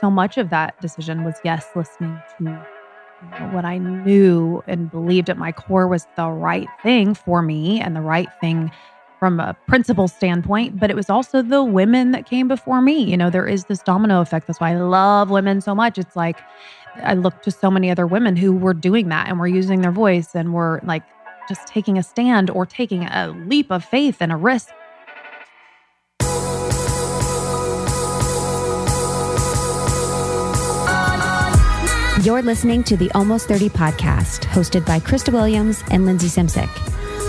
so much of that decision was, yes, listening to what I knew and believed at my core was the right thing for me and the right thing from a principle standpoint, but it was also the women that came before me. There is this domino effect. That's why I love women so much. It's like I look to so many other women who were doing that and were using their voice and were like just taking a stand or taking a leap of faith and a risk. You're listening to the Almost 30 podcast, hosted by Krista Williams and Lindsay Simsick.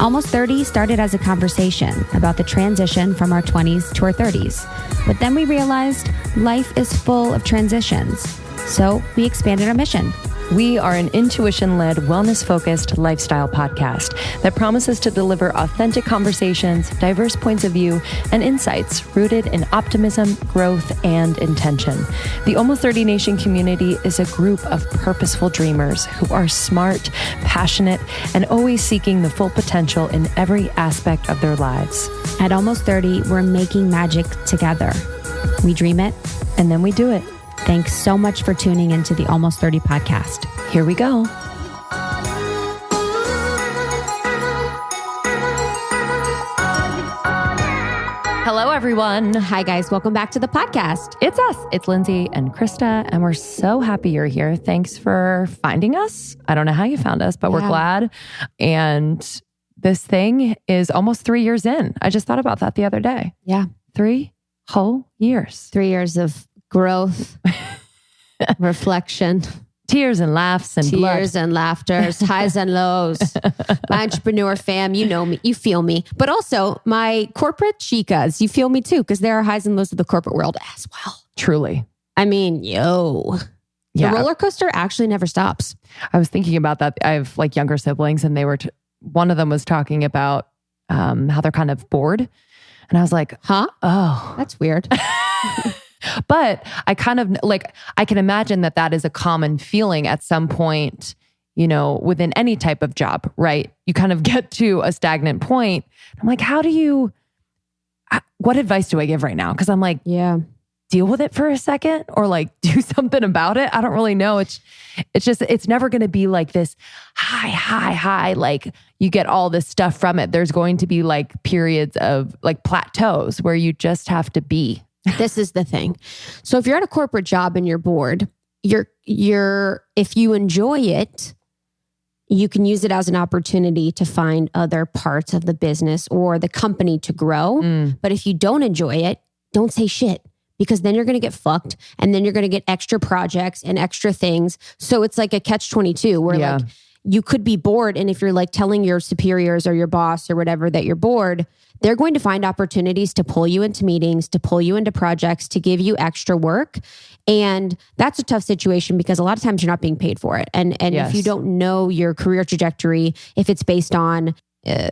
Almost 30 started as a conversation about the transition from our 20s to our 30s. But then we realized life is full of transitions. So we expanded our mission. We are an intuition-led, wellness-focused lifestyle podcast that promises to deliver authentic conversations, diverse points of view, and insights rooted in optimism, growth, and intention. The Almost 30 Nation community is a group of purposeful dreamers who are smart, passionate, and always seeking the full potential in every aspect of their lives. At Almost 30, we're making magic together. We dream it, and then we do it. Thanks so much for tuning into the Almost 30 podcast. Here we go. Hello, everyone. Hi, guys. Welcome back to the podcast. It's us. It's Lindsay and Krista, and we're so happy you're here. Thanks for finding us. I don't know how you found us, but we're glad. And this thing is almost 3 years in. I just thought about that the other day. Yeah. 3 whole years. 3 years of growth, reflection, tears and laughs and tears and laughters, highs and lows. My entrepreneur fam, you know me, you feel me. But also my corporate chicas, you feel me too, because there are highs and lows of the corporate world as well. Truly. I mean, the roller coaster actually never stops. I was thinking about that. I have like younger siblings, and they were one of them was talking about how they're kind of bored, and I was like, "Huh? Oh, that's weird." But I kind of like, I can imagine that is a common feeling at some point, within any type of job, right? You kind of get to a stagnant point. I'm like, what advice do I give right now? Because I'm like, deal with it for a second or like do something about it. I don't really know. It's never going to be like this high, like you get all this stuff from it. There's going to be like periods of like plateaus where you just have to be. This is the thing. So if you're at a corporate job and you're bored, if you enjoy it, you can use it as an opportunity to find other parts of the business or the company to grow. But if you don't enjoy it, don't say shit, because then you're going to get fucked and then you're going to get extra projects and extra things. So it's like a catch-22 where like you could be bored. And if you're like telling your superiors or your boss or whatever that you're bored, they're going to find opportunities to pull you into meetings, to pull you into projects, to give you extra work. And that's a tough situation because a lot of times you're not being paid for it. And if you don't know your career trajectory, if it's based on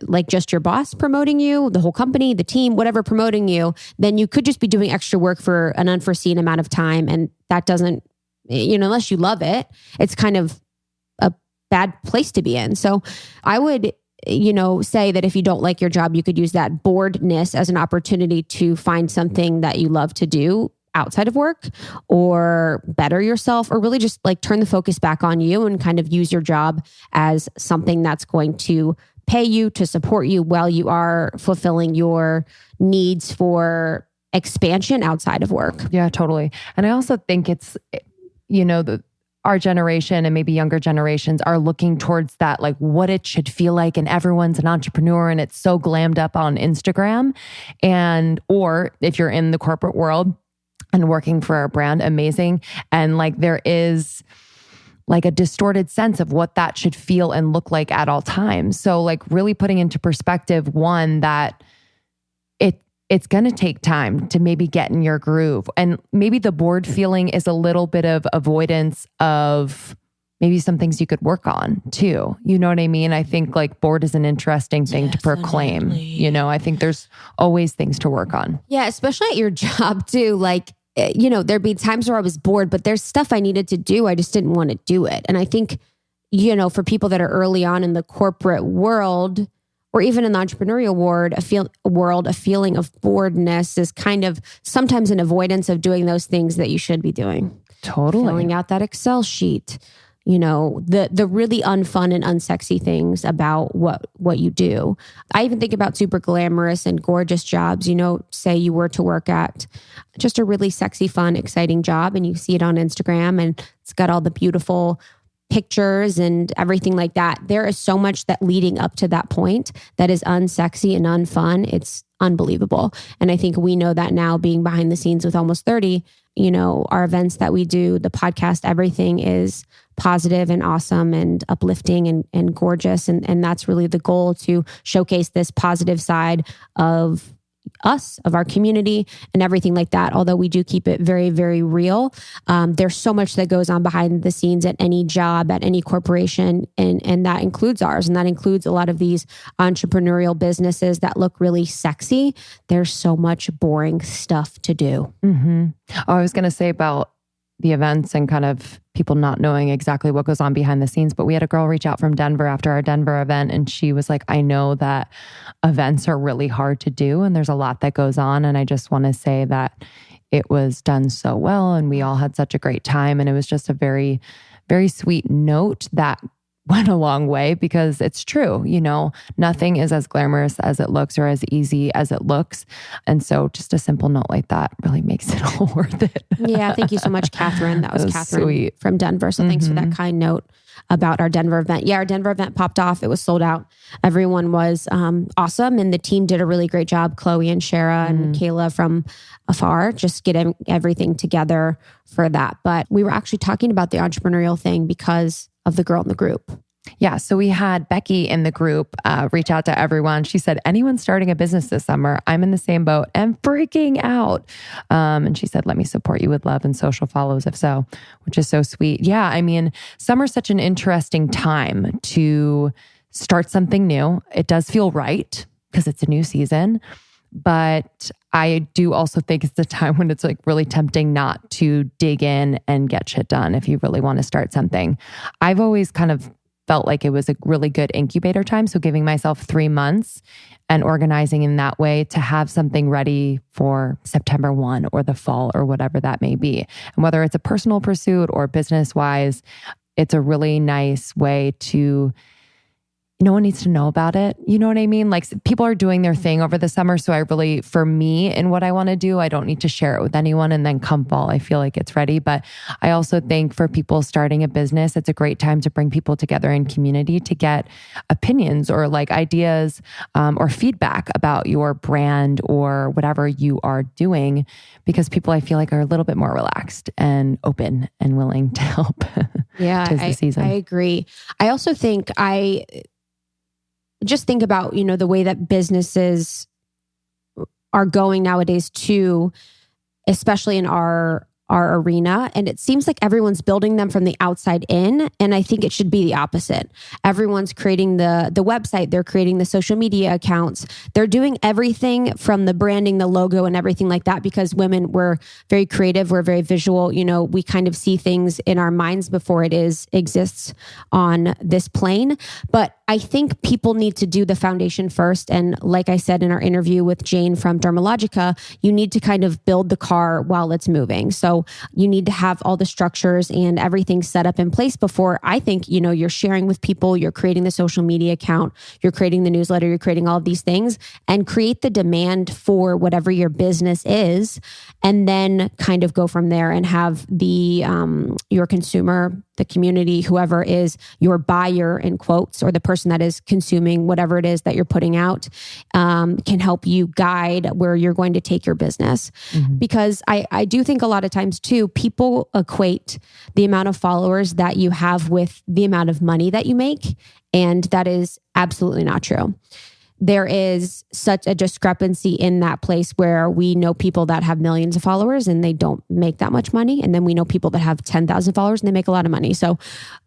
like just your boss promoting you, the whole company, the team, whatever promoting you, then you could just be doing extra work for an unforeseen amount of time. And that doesn't, unless you love it, it's kind of a bad place to be in. So I would say that if you don't like your job, you could use that boredness as an opportunity to find something that you love to do outside of work or better yourself, or really just like turn the focus back on you and kind of use your job as something that's going to pay you to support you while you are fulfilling your needs for expansion outside of work. Yeah, totally. And I also think it's, our generation and maybe younger generations are looking towards that, like what it should feel like. And everyone's an entrepreneur and it's so glammed up on Instagram. Or if you're in the corporate world and working for a brand, amazing. And like, there is like a distorted sense of what that should feel and look like at all times. So like really putting into perspective, one, that it's going to take time to maybe get in your groove. And maybe the bored feeling is a little bit of avoidance of maybe some things you could work on too. You know what I mean? I think like bored is an interesting thing to proclaim. I think there's always things to work on. Yeah, especially at your job too. Like, there'd be times where I was bored, but there's stuff I needed to do. I just didn't want to do it. And I think, for people that are early on in the corporate world, or even in the entrepreneurial world, a feeling of boredness is kind of sometimes an avoidance of doing those things that you should be doing. Totally. filling out that Excel sheet, the really unfun and unsexy things about what you do. I even think about super glamorous and gorgeous jobs. Say you were to work at just a really sexy, fun, exciting job, and you see it on Instagram and it's got all the beautiful pictures and everything like that. There is so much that leading up to that point that is unsexy and unfun. It's unbelievable. And I think we know that now, being behind the scenes with Almost 30, our events that we do, the podcast, everything is positive and awesome and uplifting and gorgeous. And that's really the goal, to showcase this positive side of us, of our community and everything like that. Although we do keep it very, very real. There's so much that goes on behind the scenes at any job, at any corporation. And that includes ours. And that includes a lot of these entrepreneurial businesses that look really sexy. There's so much boring stuff to do. Mm-hmm. Oh, I was going to say about the events and kind of people not knowing exactly what goes on behind the scenes. But we had a girl reach out from Denver after our Denver event, and she was like, I know that events are really hard to do and there's a lot that goes on. And I just want to say that it was done so well and we all had such a great time. And it was just a very, very sweet note that went a long way, because it's true, nothing is as glamorous as it looks or as easy as it looks. And so just a simple note like that really makes it all worth it. Yeah. Thank you so much, Catherine. That was Catherine sweet. From Denver. So thanks for that kind note about our Denver event. Yeah, our Denver event popped off. It was sold out. Everyone was awesome. And the team did a really great job. Chloe and Shara and Kayla from afar, just getting everything together for that. But we were actually talking about the entrepreneurial thing because of the girl in the group. Yeah. So we had Becky in the group reach out to everyone. She said, anyone starting a business this summer, I'm in the same boat and freaking out. And she said, let me support you with love and social follows if so, which is so sweet. Yeah. I mean, summer's such an interesting time to start something new. It does feel right because it's a new season. But I do also think it's the time when it's like really tempting not to dig in and get shit done if you really want to start something. I've always kind of felt like it was a really good incubator time. So giving myself 3 months and organizing in that way to have something ready for September 1 or the fall or whatever that may be. And whether it's a personal pursuit or business wise, it's a really nice way to, no one needs to know about it. You know what I mean? Like people are doing their thing over the summer. So I really, for me and what I want to do, I don't need to share it with anyone. And then come fall, I feel like it's ready. But I also think for people starting a business, it's a great time to bring people together in community to get opinions or like ideas or feedback about your brand or whatever you are doing. Because people, I feel like, are a little bit more relaxed and open and willing to help. Yeah, Tis the season. I agree. I also think just think about, the way that businesses are going nowadays too, especially in our arena. And it seems like everyone's building them from the outside in. And I think it should be the opposite. Everyone's creating the website. They're creating the social media accounts. They're doing everything from the branding, the logo and everything like that, because women, we're very creative. We're very visual. We kind of see things in our minds before it exists on this plane. But I think people need to do the foundation first. And like I said in our interview with Jane from Dermalogica, you need to kind of build the car while it's moving. So you need to have all the structures and everything set up in place before, I think, you're sharing with people, you're creating the social media account, you're creating the newsletter, you're creating all of these things, and create the demand for whatever your business is. And then kind of go from there and have your consumer, the community, whoever is your buyer in quotes, or the person that is consuming whatever it is that you're putting out, can help you guide where you're going to take your business. Mm-hmm. Because I do think a lot of times too, people equate the amount of followers that you have with the amount of money that you make. And that is absolutely not true. There is such a discrepancy in that place where we know people that have millions of followers and they don't make that much money. And then we know people that have 10,000 followers and they make a lot of money. So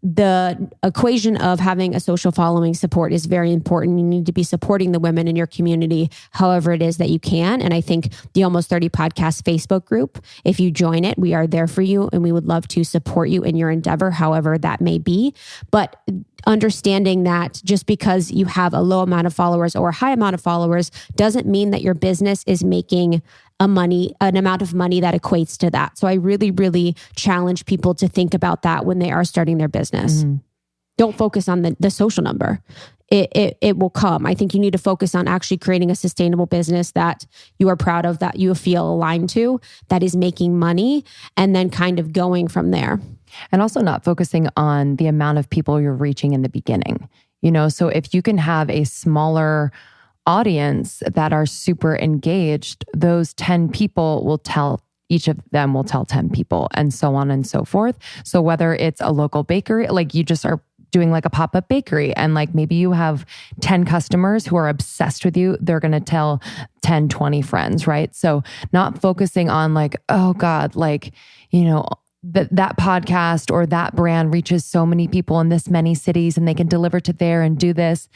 the equation of having a social following support is very important. You need to be supporting the women in your community, however it is that you can. And I think the Almost 30 Podcast Facebook group, if you join it, we are there for you and we would love to support you in your endeavor, however that may be. But understanding that just because you have a low amount of followers or a high amount of followers doesn't mean that your business is making an amount of money that equates to that. So I really, really challenge people to think about that when they are starting their business. Don't focus on the social number. It will come. I think you need to focus on actually creating a sustainable business that you are proud of, that you feel aligned to, that is making money, and then kind of going from there. And also not focusing on the amount of people you're reaching in the beginning. So if you can have a smaller audience that are super engaged, those 10 people will tell, each of them will tell 10 people, and so on and so forth. So whether it's a local bakery, like you just are doing like a pop-up bakery, and like maybe you have 10 customers who are obsessed with you, they're going to tell 10, 20 friends, right? So not focusing on like, oh God, like, that podcast or that brand reaches so many people in this many cities and they can deliver to there and do this.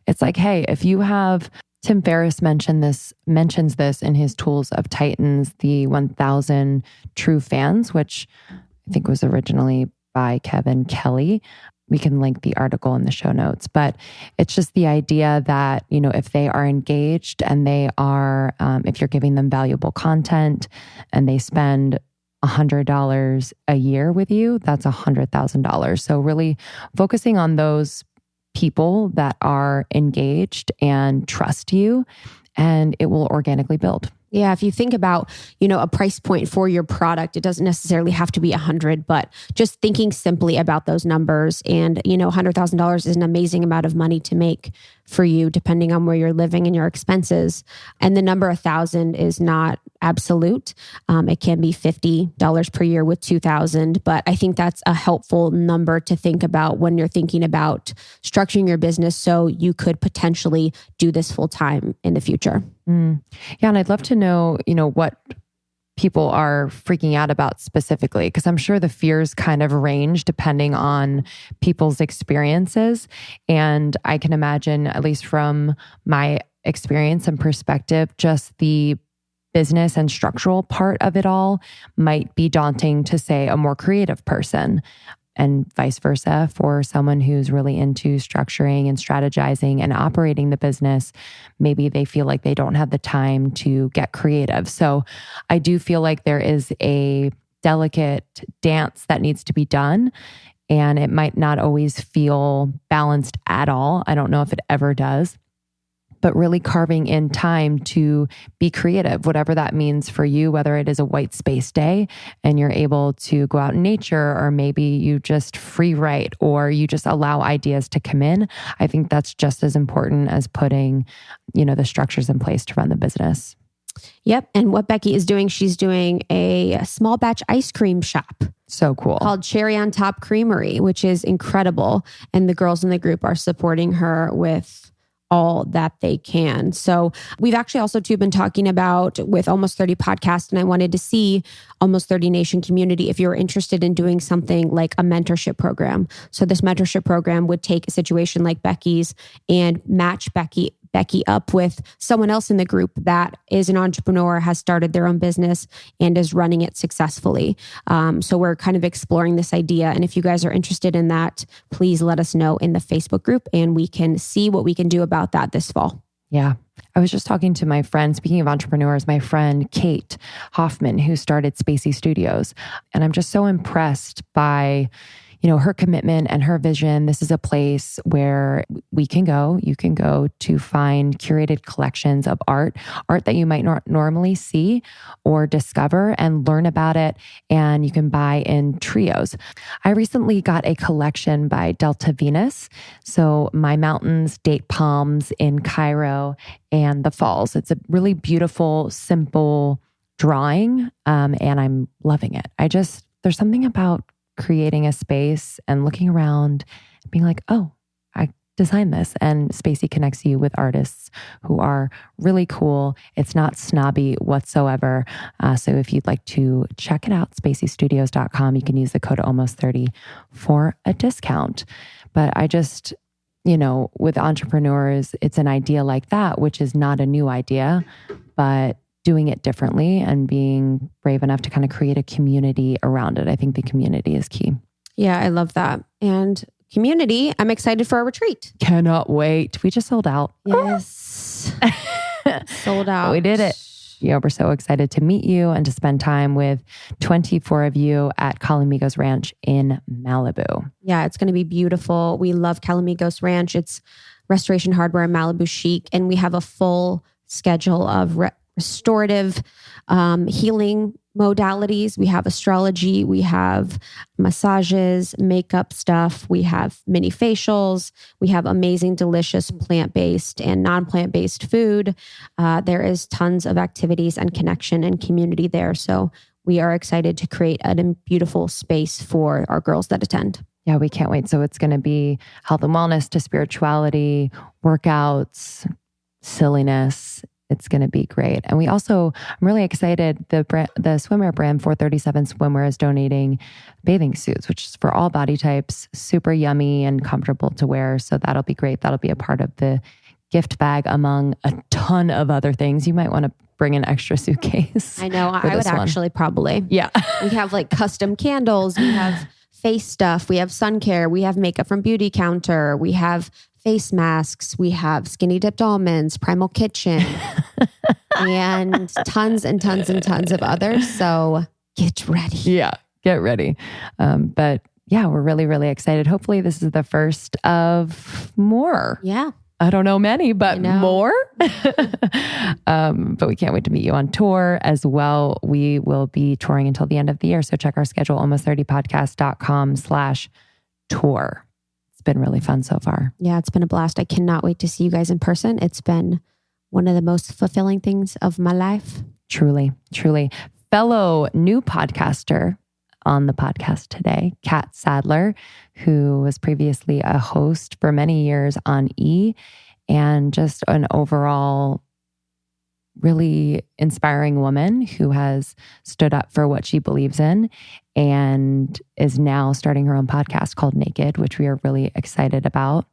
It's like, hey, if you have, Tim Ferriss mentions this in his Tools of Titans, the 1,000 True Fans, which I think was originally by Kevin Kelly. We can link the article in the show notes, but it's just the idea that, if they are engaged and they are, if you're giving them valuable content and they spend $100 a year with you, that's $100,000. So really focusing on those people that are engaged and trust you, and it will organically build. Yeah, if you think about, a price point for your product, it doesn't necessarily have to be 100, but just thinking simply about those numbers, and, $100,000 is an amazing amount of money to make for you, depending on where you're living and your expenses. And the number 1,000 is not absolute. It can be $50 per year with 2,000, but I think that's a helpful number to think about when you're thinking about structuring your business so you could potentially do this full time in the future. Yeah. And I'd love to know, what people are freaking out about specifically, because I'm sure the fears kind of range depending on people's experiences. And I can imagine, at least from my experience and perspective, just the business and structural part of it all might be daunting to, say, a more creative person, and vice versa for someone who's really into structuring and strategizing and operating the business. Maybe they feel like they don't have the time to get creative. So I do feel like there is a delicate dance that needs to be done, and it might not always feel balanced at all. I don't know if it ever does. But really carving in time to be creative, whatever that means for you, whether it is a white space day and you're able to go out in nature, or maybe you just free write, or you just allow ideas to come in. I think that's just as important as putting, the structures in place to run the business. Yep. And what Becky is doing, she's doing a small batch ice cream shop. So cool. Called Cherry on Top Creamery, which is incredible. And the girls in the group are supporting her with all that they can. So we've actually also too been talking about with Almost 30 podcast, and I wanted to see Almost 30 Nation community if you're interested in doing something like a mentorship program. So this mentorship program would take a situation like Becky's and match Becky up with someone else in the group that is an entrepreneur, has started their own business, and is running it successfully. So we're kind of exploring this idea. And if you guys are interested in that, please let us know in the Facebook group, and we can see what we can do about that this fall. Yeah. I was just talking to my friend, speaking of entrepreneurs, my friend Kate Hoffman, who started Spacey Studios. And I'm just so impressed by her commitment and her vision. This is a place where you can go to find curated collections of art that you might not normally see or discover, and learn about it. And you can buy in trios. I recently got a collection by Delta Venus. So My Mountains, Date Palms in Cairo and the Falls. It's a really beautiful, simple drawing. And I'm loving it. There's something about creating a space and looking around and being like, oh, I designed this. And Spacey connects you with artists who are really cool. It's not snobby whatsoever. So if you'd like to check it out, spaceystudios.com, you can use the code almost30 for a discount. But I just, with entrepreneurs, it's an idea like that, which is not a new idea, but doing it differently and being brave enough to kind of create a community around it. I think the community is key. Yeah, I love that. And community, I'm excited for our retreat. Cannot wait. We just sold out. Yes. Sold out. We did it. We're so excited to meet you and to spend time with 24 of you at Calamigos Ranch in Malibu. Yeah, it's going to be beautiful. We love Calamigos Ranch. It's restoration hardware, Malibu chic, and we have a full schedule of restorative healing modalities. We have astrology, we have massages, makeup stuff, we have mini facials, we have amazing, delicious plant-based and non-plant-based food. There is tons of activities and connection and community there. So we are excited to create a beautiful space for our girls that attend. Yeah, we can't wait. So it's going to be health and wellness to spirituality, workouts, silliness. It's going to be great. And we also, I'm really excited, the swimwear brand 437 Swimwear is donating bathing suits, which is for all body types, super yummy and comfortable to wear. So that'll be great. That'll be a part of the gift bag among a ton of other things. You might want to bring an extra suitcase. I know. I would actually probably. Yeah. We have like custom candles. We have face stuff. We have sun care. We have makeup from Beauty Counter. We have face masks. We have skinny dipped almonds, Primal Kitchen, and tons and tons and tons of others. So get ready. Yeah, get ready. But yeah, we're really, really excited. Hopefully this is the first of more. Yeah. I don't know many, but more. But we can't wait to meet you on tour as well. We will be touring until the end of the year. So check our schedule, almost30podcast.com/tour. It's been really fun so far. Yeah, it's been a blast. I cannot wait to see you guys in person. It's been one of the most fulfilling things of my life. Truly, truly. Fellow new podcaster on the podcast today, Catt Sadler, who was previously a host for many years on E! And just an overall really inspiring woman who has stood up for what she believes in and is now starting her own podcast called Naked, which we are really excited about.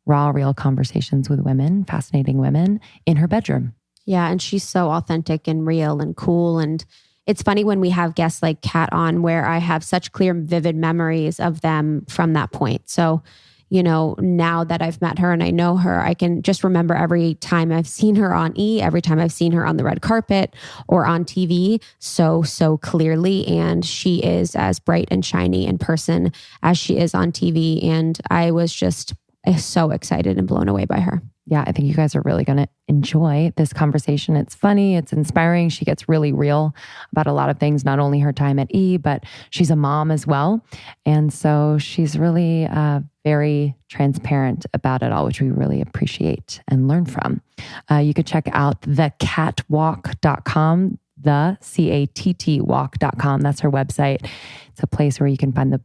Raw, real conversations with women, fascinating women in her bedroom. Yeah, and she's so authentic and real and cool. And it's funny when we have guests like Catt on where I have such clear, vivid memories of them from that point. So, you know, now that I've met her and I know her, I can just remember every time I've seen her on E!, every time I've seen her on the red carpet or on TV so clearly. And she is as bright and shiny in person as she is on TV. And I was just so excited and blown away by her. Yeah, I think you guys are really going to enjoy this conversation. It's funny, it's inspiring. She gets really real about a lot of things, not only her time at E!, but she's a mom as well. And so she's really very transparent about it all, which we really appreciate and learn from. You could check out thecattwalk.com, the CATT walk.com. That's her website. It's a place where you can find the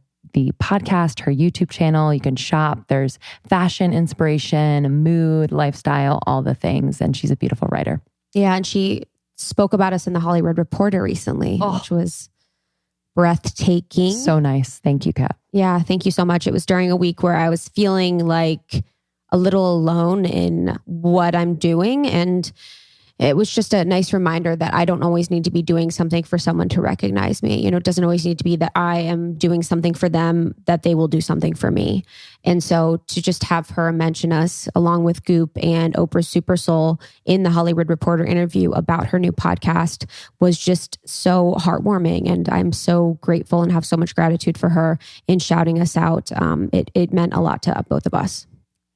podcast, her YouTube channel. You can shop. There's fashion, inspiration, mood, lifestyle, all the things. And she's a beautiful writer. Yeah. And she spoke about us in the Hollywood Reporter recently, which was breathtaking. So nice. Thank you, Catt. Yeah. Thank you so much. It was during a week where I was feeling like a little alone in what I'm doing. And it was just a nice reminder that I don't always need to be doing something for someone to recognize me. You know, it doesn't always need to be that I am doing something for them, that they will do something for me. And so to just have her mention us along with Goop and Oprah's Super Soul in the Hollywood Reporter interview about her new podcast was just so heartwarming. And I'm so grateful and have so much gratitude for her in shouting us out. It meant a lot to both of us.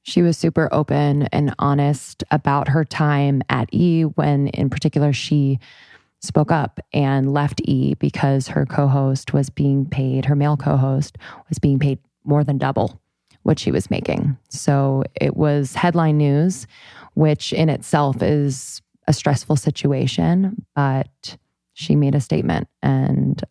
She was super open and honest about her time at E! When in particular she spoke up and left E! Because her co-host was being paid, her male co-host was being paid more than double what she was making. So it was headline news, which in itself is a stressful situation, but she made a statement and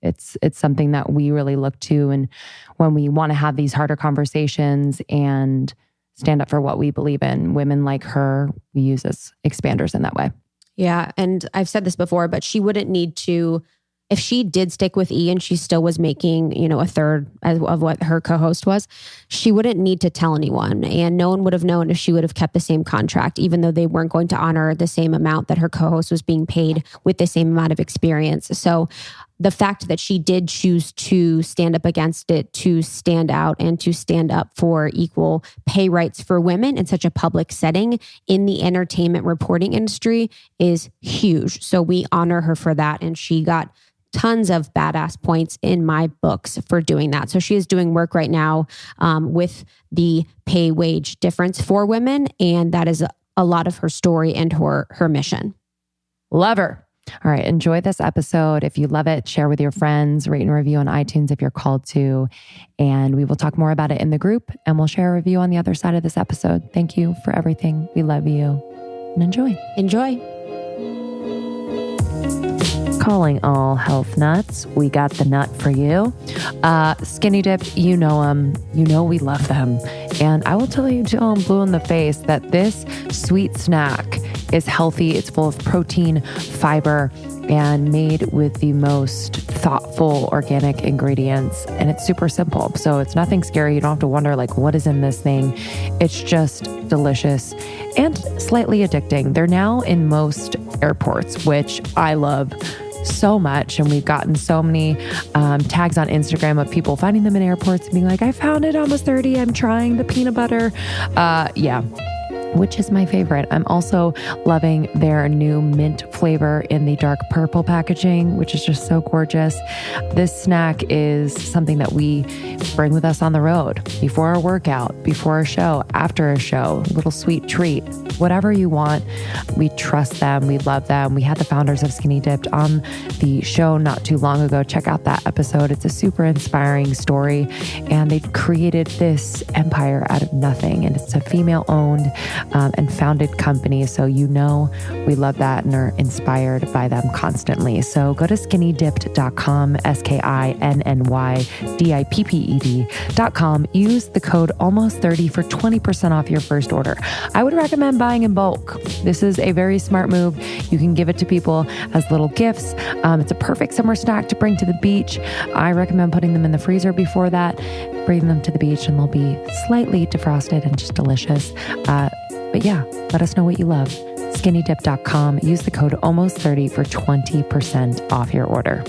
it's something that we really look to. And when we want to have these harder conversations and stand up for what we believe in, women like her, we use as expanders in that way. Yeah. And I've said this before, but she wouldn't need to, if she did stick with E! and she still was making, you know, a third of what her co-host was, she wouldn't need to tell anyone. And no one would have known if she would have kept the same contract, even though they weren't going to honor the same amount that her co-host was being paid with the same amount of experience. So the fact that she did choose to stand up against it, to stand out and to stand up for equal pay rights for women in such a public setting in the entertainment reporting industry is huge. So we honor her for that. And she got tons of badass points in my books for doing that. So she is doing work right now with the pay wage difference for women. And that is a lot of her story and her mission. Love her. All right. Enjoy this episode. If you love it, share with your friends, rate and review on iTunes if you're called to. And we will talk more about it in the group, and we'll share a review on the other side of this episode. Thank you for everything. We love you, and enjoy. Calling all health nuts, we got the nut for you. Skinny Dip, you know them. You know we love them. And I will tell you till I'm blue in the face that this sweet snack is healthy. It's full of protein, fiber, and made with the most thoughtful organic ingredients. And it's super simple. So it's nothing scary. You don't have to wonder like, what is in this thing? It's just delicious and slightly addicting. They're now in most airports, which I love so much. And we've gotten so many tags on Instagram of people finding them in airports and being like, I found it, almost 30. I'm trying the peanut butter. Which is my favorite. I'm also loving their new mint flavor in the dark purple packaging, which is just so gorgeous. This snack is something that we bring with us on the road, before a workout, before a show, after a show, a little sweet treat, whatever you want. We trust them. We love them. We had the founders of Skinny Dipped on the show not too long ago. Check out that episode. It's a super inspiring story. And they created this empire out of nothing. And it's a female owned and founded company. So you know we love that and are inspired by them constantly. So go to skinnydipped.com, SKINNYDIPPED.com. Use the code almost30 for 20% off your first order. I would recommend buying in bulk. This is a very smart move. You can give it to people as little gifts. It's a perfect summer snack to bring to the beach. I recommend putting them in the freezer before that, bring them to the beach, and they'll be slightly defrosted and just delicious. But yeah, let us know what you love. Skinnydip.com. Use the code almost30 for 20% off your order.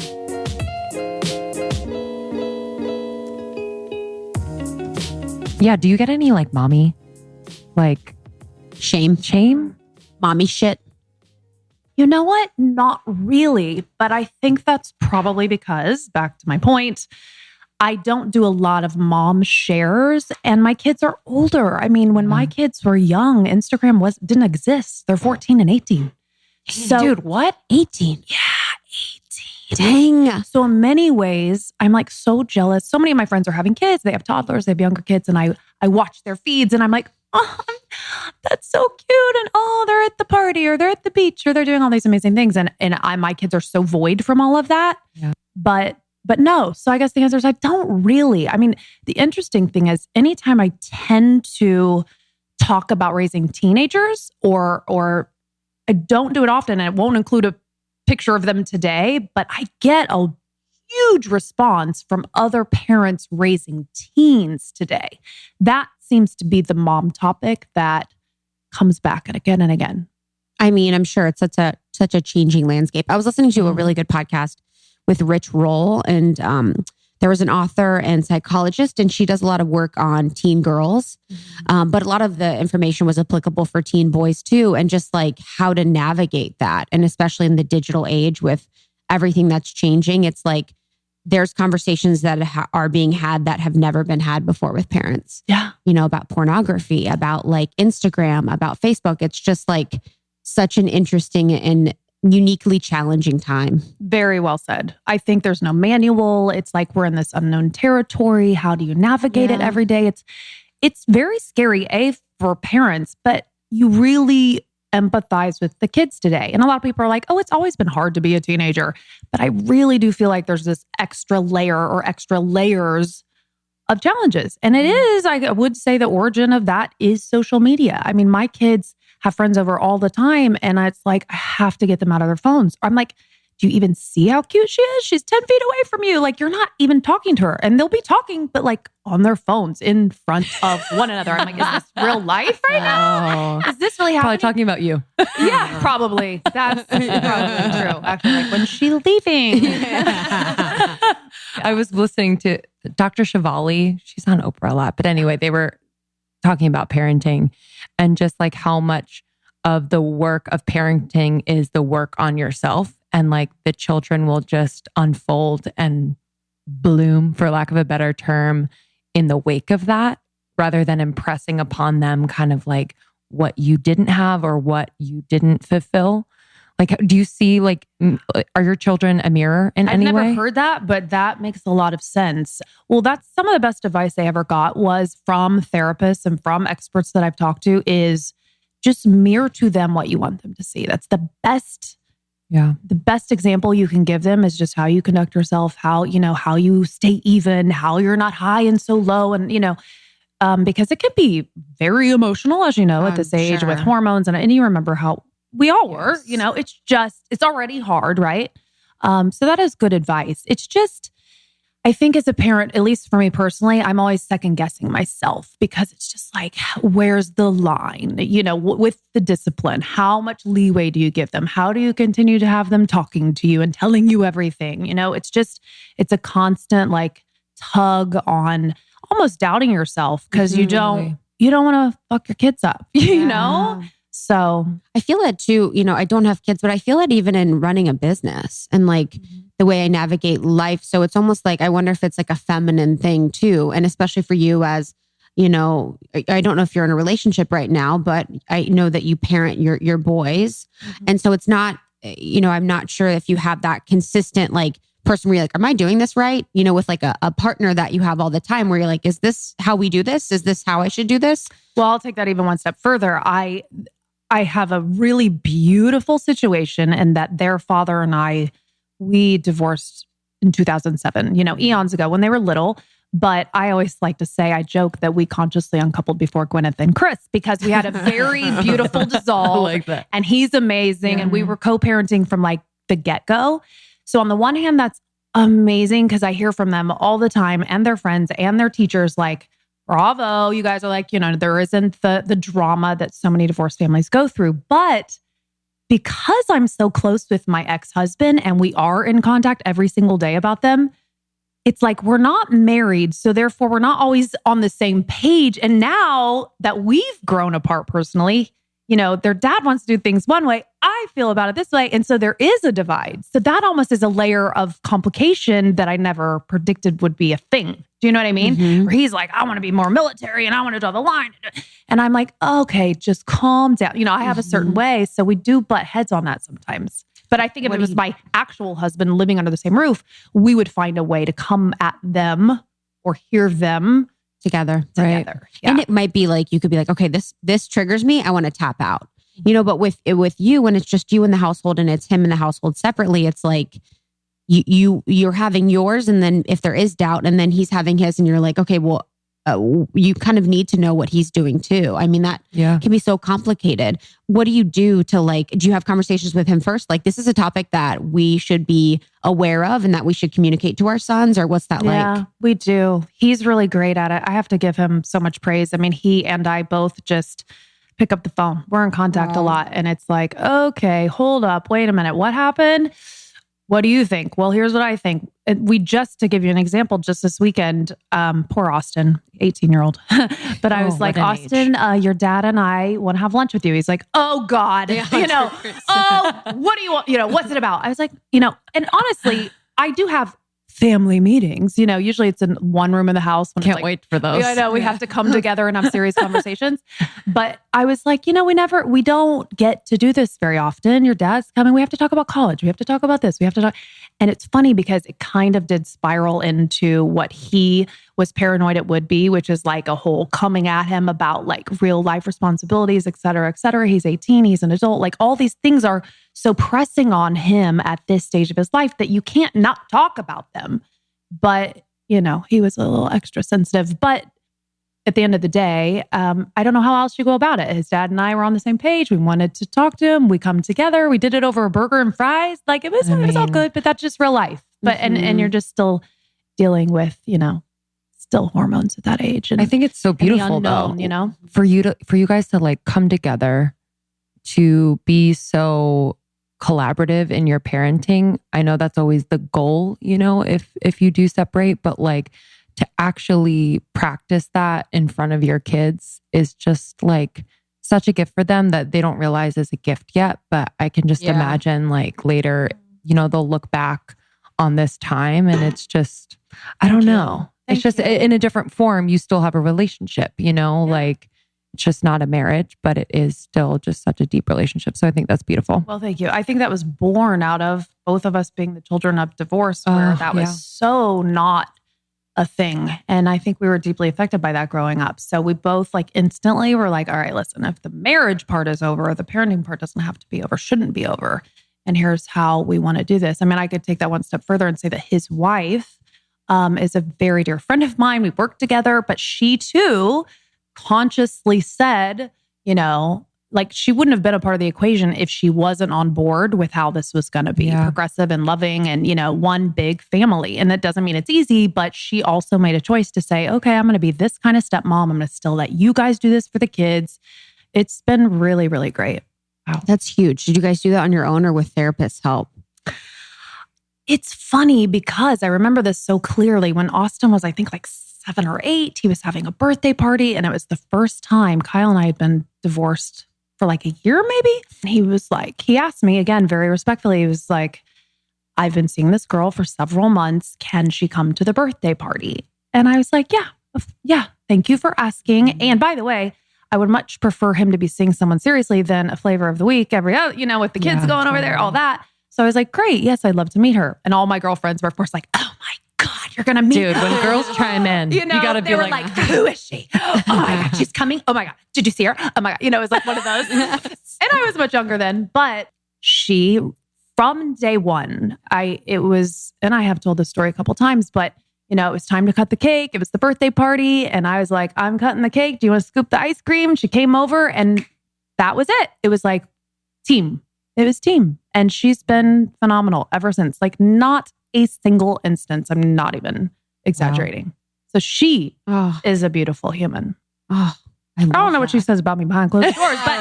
Yeah. Do you get any like mommy, like shame? Mommy shit. You know what? Not really. But I think that's probably because, back to my point, I don't do a lot of mom shares and my kids are older. I mean, when my kids were young, Instagram didn't exist. They're 14 and 18. So, dude, what? 18? Yeah, 18. Dang. So in many ways, I'm like so jealous. So many of my friends are having kids. They have toddlers, they have younger kids. And I watch their feeds and I'm like, oh, that's so cute. And oh, they're at the party or they're at the beach or they're doing all these amazing things. And my kids are so void from all of that. Yeah. But no. So I guess the answer is I don't really. I mean, the interesting thing is anytime I tend to talk about raising teenagers or I don't do it often and it won't include a picture of them today, but I get a huge response from other parents raising teens today. That seems to be the mom topic that comes back again and again. I mean, I'm sure it's such a changing landscape. I was listening to a really good podcast with Rich Roll, and there was an author and psychologist, and she does a lot of work on teen girls. But a lot of the information was applicable for teen boys too, and just like how to navigate that. And especially in the digital age with everything that's changing, it's like there's conversations that are being had that have never been had before with parents. Yeah. You know, about pornography, about like Instagram, about Facebook. It's just like such an interesting and uniquely challenging time. Very well said. I think there's no manual. It's like we're in this unknown territory. How do you navigate it every day? It's very scary, for parents, but you really empathize with the kids today. And a lot of people are like, oh, it's always been hard to be a teenager. But I really do feel like there's this extra layer or extra layers of challenges. And it is, I would say the origin of that is social media. I mean, my kids have friends over all the time and it's like, I have to get them out of their phones. I'm like, do you even see how cute she is? She's 10 feet away from you. Like, you're not even talking to her. And they'll be talking, but like on their phones in front of one another. I'm like, is this real life right now? Is this really happening? Probably talking about you. Yeah, probably. That's probably true. Actually, like, when's she leaving? I was listening to Dr. Shivali. She's on Oprah a lot. But anyway, they were talking about parenting and just like how much of the work of parenting is the work on yourself. And like the children will just unfold and bloom, for lack of a better term, in the wake of that, rather than impressing upon them kind of like what you didn't have or what you didn't fulfill. Like, do you see like, are your children a mirror in any way? I've never heard that, but that makes a lot of sense. Well, that's some of the best advice I ever got was from therapists and from experts that I've talked to is just mirror to them what you want them to see. That's the best. Yeah. The best example you can give them is just how you conduct yourself, how you stay even, how you're not high and so low. And, because it can be very emotional, as you know, at this age with hormones. And you remember how we all were, it's already hard, right? So that is good advice. It's just, I think as a parent, at least for me personally, I'm always second guessing myself because it's just like, where's the line, with the discipline? How much leeway do you give them? How do you continue to have them talking to you and telling you everything? It's a constant like tug on almost doubting yourself because you don't want to fuck your kids up, you know? So I feel it too, I don't have kids, but I feel it even in running a business and like the way I navigate life. So it's almost like, I wonder if it's like a feminine thing too. And especially for you as, I don't know if you're in a relationship right now, but I know that you parent your boys. Mm-hmm. And so it's not, I'm not sure if you have that consistent like person where you're like, am I doing this right? With like a partner that you have all the time where you're like, is this how we do this? Is this how I should do this? Well, I'll take that even one step further. I have a really beautiful situation in that their father and I, we divorced in 2007, eons ago when they were little. But I always like to say, I joke that we consciously uncoupled before Gwyneth and Chris because we had a very beautiful dissolve. I like that. And he's amazing. Yeah. And we were co-parenting from like the get-go. So on the one hand, that's amazing because I hear from them all the time and their friends and their teachers like, bravo, you guys are like, there isn't the drama that so many divorced families go through. But because I'm so close with my ex-husband and we are in contact every single day about them, it's like we're not married. So therefore, we're not always on the same page. And now that we've grown apart personally, their dad wants to do things one way. I feel about it this way. And so there is a divide. So that almost is a layer of complication that I never predicted would be a thing. Do you know what I mean? Mm-hmm. Where he's like, I want to be more military and I want to draw the line. And I'm like, okay, just calm down. I have a certain way. So we do butt heads on that sometimes. But I think if it was my actual husband living under the same roof, we would find a way to come at them or hear them together. Right. Yeah. And it might be like, you could be like, okay, this triggers me. I want to tap out, but with you, when it's just you in the household and it's him in the household separately, it's like you're having yours. And then if there is doubt and then he's having his and you're like, okay, well, you kind of need to know what he's doing too. I mean, that can be so complicated. What do you do to like, do you have conversations with him first? Like, this is a topic that we should be aware of and that we should communicate to our sons, or what's that like? Yeah, we do. He's really great at it. I have to give him so much praise. I mean, he and I both just pick up the phone. We're in contact a lot. And it's like, okay, hold up. Wait a minute. What happened? What do you think? Well, here's what I think. To give you an example, just this weekend, poor Austin, 18-year-old. But I was like, Austin, your dad and I want to have lunch with you. He's like, oh God, what do you want? What's it about? I was like, and honestly, I do have family meetings. Usually it's in one room in the house. Can't wait for those. I know we have to come together and have serious conversations. But I was like, we don't get to do this very often. Your dad's coming. We have to talk about college. We have to talk about this. We have to talk. And it's funny because it kind of did spiral into what he was paranoid it would be, which is like a whole coming at him about like real life responsibilities, et cetera, et cetera. He's 18, he's an adult. Like all these things are so pressing on him at this stage of his life that you can't not talk about them. But, he was a little extra sensitive. But at the end of the day, I don't know how else you go about it. His dad and I were on the same page. We wanted to talk to him. We come together. We did it over a burger and fries. Like it was all good, but that's just real life. But, and you're just still dealing with, still hormones at that age. And I think it's so beautiful unknown, though, for you guys to like come together to be so collaborative in your parenting. I know that's always the goal, if you do separate, but like to actually practice that in front of your kids is just like such a gift for them that they don't realize is a gift yet. But I can just imagine like later, they'll look back on this time and it's just, I don't know. It's just in a different form. You still have a relationship, like it's just not a marriage, but it is still just such a deep relationship. So I think that's beautiful. Well, thank you. I think that was born out of both of us being the children of divorce, where that was so not a thing. And I think we were deeply affected by that growing up. So we both like instantly were like, all right, listen, if the marriage part is over, the parenting part doesn't have to be over, shouldn't be over. And here's how we want to do this. I mean, I could take that one step further and say that his wife is a very dear friend of mine. We worked together, but she too consciously said, like she wouldn't have been a part of the equation if she wasn't on board with how this was going to be progressive and loving and, one big family. And that doesn't mean it's easy, but she also made a choice to say, okay, I'm going to be this kind of stepmom. I'm going to still let you guys do this for the kids. It's been really, really great. Wow. That's huge. Did you guys do that on your own or with therapist help? It's funny because I remember this so clearly when Austin was, I think like 7 or 8, he was having a birthday party. And it was the first time Kyle and I had been divorced for like a year, maybe. And he was like, he asked me again, very respectfully. He was like, I've been seeing this girl for several months. Can she come to the birthday party? And I was like, yeah. Thank you for asking. And by the way, I would much prefer him to be seeing someone seriously than a flavor of the week every other, with the kids going over there, all that. So I was like, great. Yes, I'd love to meet her. And all my girlfriends were, of course, like, oh my God, you're going to meet her. Dude, when girls chime in, you got to be like, who is she? Oh my God, she's coming. Oh my God, did you see her? Oh my God. It was like one of those. And I was much younger then, but she, from day one, and I have told this story a couple times, but it was time to cut the cake. It was the birthday party. And I was like, I'm cutting the cake. Do you want to scoop the ice cream? She came over and that was it. It was like team. It was team. And she's been phenomenal ever since. Like not a single instance. I'm not even exaggerating. Wow. So she is a beautiful human. Oh, I don't know what she says about me behind closed doors, but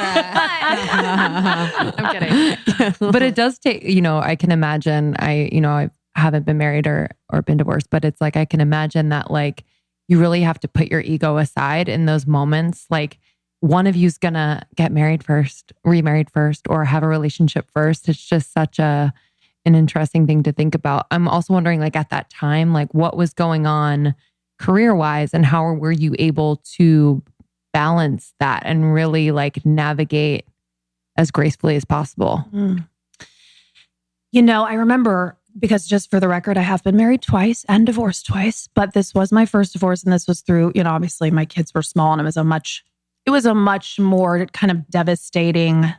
I'm kidding. But it does take, I can imagine, I haven't been married or been divorced, but it's like, I can imagine that like, you really have to put your ego aside in those moments. Like one of you's gonna get married first, remarried first, or have a relationship first. It's just such an interesting thing to think about. I'm also wondering like at that time, like what was going on career-wise and how were you able to balance that and really like navigate as gracefully as possible? I remember, because just for the record, I have been married twice and divorced twice, but this was my first divorce. And this was through, obviously my kids were small and it was a much more kind of devastating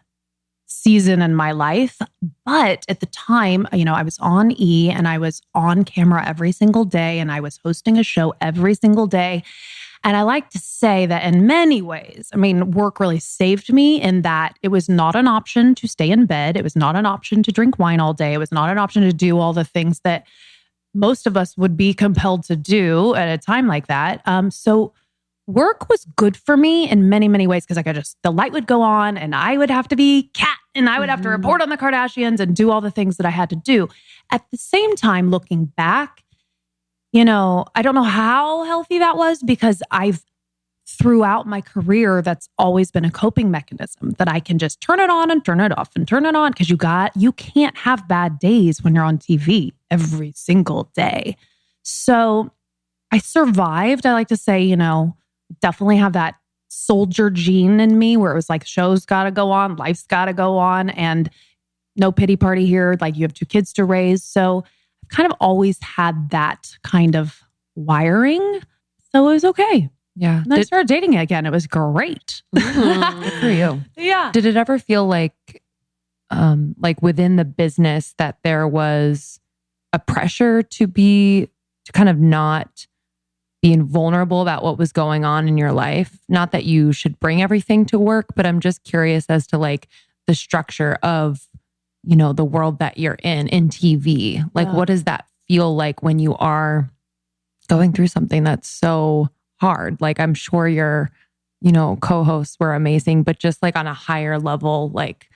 season in my life. But at the time, I was on E and I was on camera every single day and I was hosting a show every single day. And I like to say that in many ways, work really saved me in that it was not an option to stay in bed. It was not an option to drink wine all day. It was not an option to do all the things that most of us would be compelled to do at a time like that. So work was good for me in many, many ways because the light would go on and I would have to be Catt and I would have to report on the Kardashians and do all the things that I had to do. At the same time, looking back, I don't know how healthy that was because throughout my career, that's always been a coping mechanism that I can just turn it on and turn it off and turn it on because you can't have bad days when you're on TV every single day. So I survived. I like to say, definitely have that soldier gene in me where it was like show's got to go on, life's got to go on, and no pity party here. Like you have 2 kids to raise. So I've kind of always had that kind of wiring. So it was okay. Yeah. And then I started dating again. It was great. Good for you. Yeah. Did it ever feel like within the business that there was a pressure to kind of not being vulnerable about what was going on in your life. Not that you should bring everything to work, but I'm just curious as to like the structure of, you know, the world that you're in TV. Like, what does that feel like when you are going through something that's so hard? Like, I'm sure your, you know, co-hosts were amazing, but just like on a higher level, like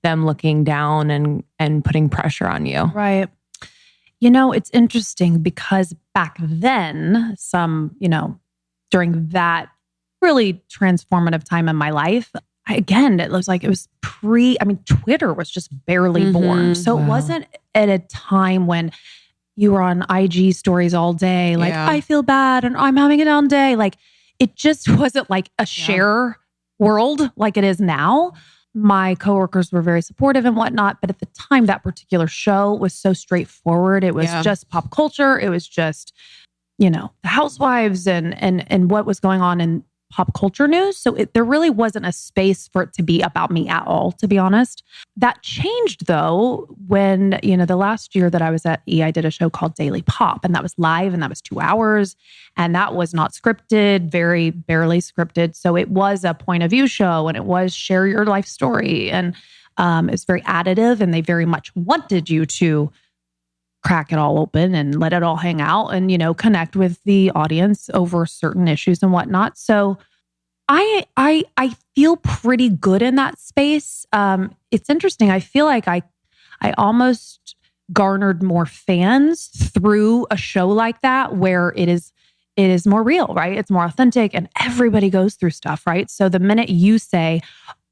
them looking down and putting pressure on you. Right. You know, it's interesting because back then, during that really transformative time in my life, it was Twitter was just barely born. So it wasn't at a time when you were on IG stories all day. Like, I feel bad and I'm having a down day. Like, it just wasn't like a share world like it is now. My coworkers were very supportive and whatnot. But at the time, that particular show was so straightforward. It was just pop culture. It was just, you know, the housewives and what was going on in pop culture news. So there really wasn't a space for it to be about me at all, to be honest. That changed though when, you know, the last year that I was at E, I did a show called Daily Pop, and that was live and that was 2 hours, and that was not scripted, very barely scripted. So it was a point of view show, and it was share your life story, and it's very additive, and they very much wanted you to crack it all open and let it all hang out and, you know, connect with the audience over certain issues and whatnot. So I feel pretty good in that space. It's interesting. I feel like I almost garnered more fans through a show like that, where it is more real, right? It's more authentic, and everybody goes through stuff, right? So the minute you say,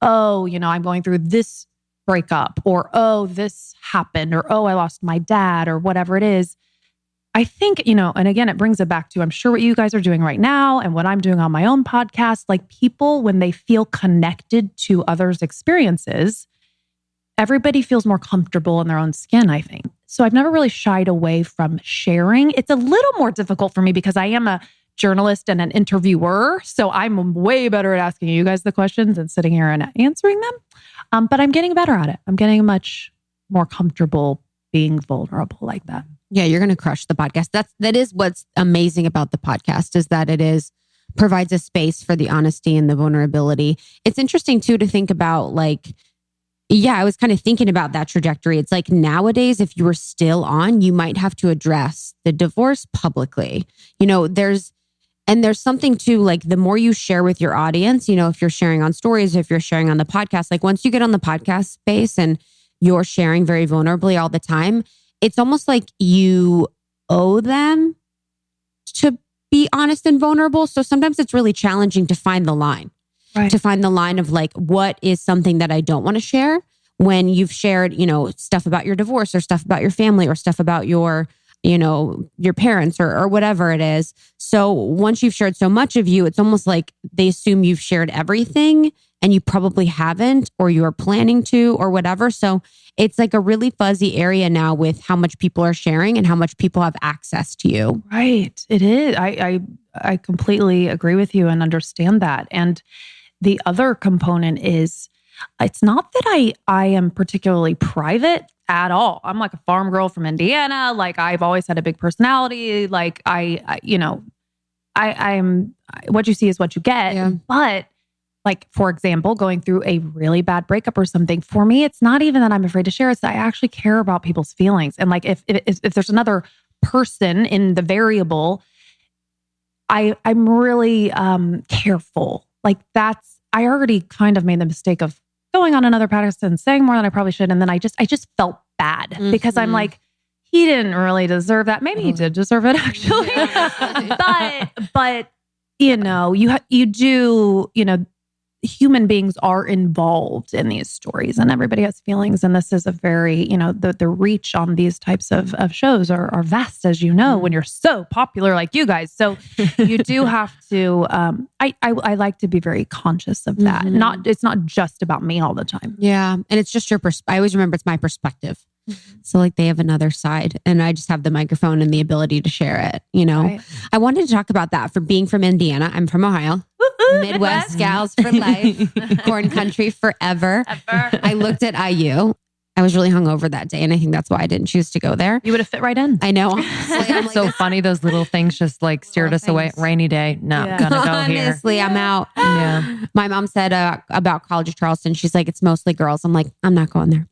oh, you know, I'm going through this breakup, or, oh, this happened, or, oh, I lost my dad, or whatever it is, I think, you know, and again, it brings it back to, I'm sure what you guys are doing right now and what I'm doing on my own podcast, like people, when they feel connected to others' experiences, everybody feels more comfortable in their own skin, I think. So I've never really shied away from sharing. It's a little more difficult for me because I am a journalist and an interviewer. So I'm way better at asking you guys the questions and sitting here and answering them. But I'm getting better at it. I'm getting much more comfortable being vulnerable like that. Yeah, you're going to crush the podcast. That is what's amazing about the podcast, is that it provides a space for the honesty and the vulnerability. It's interesting too to think about, like, yeah, I was kind of thinking about that trajectory. It's like nowadays, if you were still on, you might have to address the divorce publicly. You know, there's something to, like, the more you share with your audience, you know, if you're sharing on stories, if you're sharing on the podcast, like once you get on the podcast space and you're sharing very vulnerably all the time, it's almost like you owe them to be honest and vulnerable. So sometimes it's really challenging to find the line, to find the line of, like, what is something that I don't want to share when you've shared, you know, stuff about your divorce or stuff about your family or stuff about your, you know, your parents or whatever it is. So once you've shared so much of you, it's almost like they assume you've shared everything, and you probably haven't, or you're planning to, or whatever. So it's like a really fuzzy area now with how much people are sharing and how much people have access to you. Right. It is. I completely agree with you and understand that. And the other component is, it's not that I am particularly private at all. I'm like a farm girl from Indiana. Like, I've always had a big personality. Like, I'm what you see is what you get. Yeah. But, like, for example, going through a really bad breakup or something, for me, it's not even that I'm afraid to share. It's that I actually care about people's feelings. And, like, if there's another person in the variable, I'm really careful. Like, I already kind of made the mistake of going on another podcast and saying more than I probably should. And then I just felt bad because I'm like, he didn't really deserve that. Maybe he did deserve it, actually. but you know, you do, you know, human beings are involved in these stories, and everybody has feelings. And this is a very, you know, the reach on these types of shows are vast, as you know, when you're so popular like you guys. So you do have to, I like to be very conscious of that. It's not just about me all the time. Yeah. And it's just your I always remember it's my perspective. So, like, they have another side, and I just have the microphone and the ability to share it, you know. Right. I wanted to talk about that, for being from Indiana. I'm from Ohio. Midwest gals for life. Corn country forever. I looked at IU. I was really hungover that day, and I think that's why I didn't choose to go there. You would have fit right in. I know. It's so funny. Those little things just like steered us away. Rainy day. No, gonna go here. Honestly, I'm out. Yeah. My mom said about College of Charleston, she's like, it's mostly girls. I'm like, I'm not going there.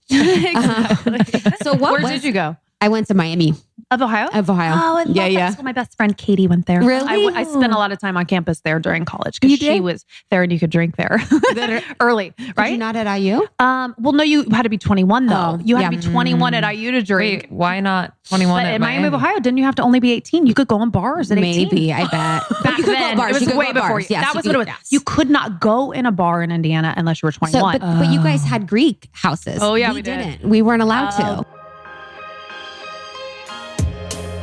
So where did you go? I went to Miami. Of Ohio? Of Ohio. Oh, I love that. That's where my best friend Katie went there. Really? I spent a lot of time on campus there during college because she was there and you could drink there early, right? Did you not at IU? Well, no, you had to be 21 though. You had to be 21 at IU to drink. Wait, why not 21 But at in Miami of Ohio, didn't you have to only be 18? You could go in bars at 18. Maybe, I bet. Back then, it was way before you. Yes, that was what it was. Yes. You could not go in a bar in Indiana unless you were 21. But you guys had Greek houses. Oh yeah, we didn't. We weren't allowed to.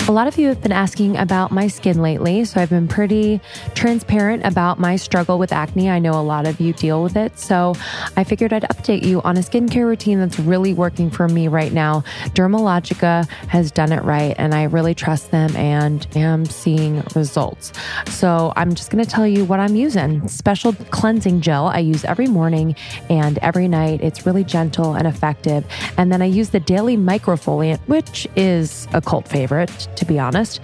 A lot of you have been asking about my skin lately, so I've been pretty transparent about my struggle with acne. I know a lot of you deal with it, so I figured I'd update you on a skincare routine that's really working for me right now. Dermalogica has done it right, and I really trust them and am seeing results. So I'm just going to tell you what I'm using. Special cleansing gel I use every morning and every night. It's really gentle and effective. And then I use the daily microfoliant, which is a cult favorite, to be honest.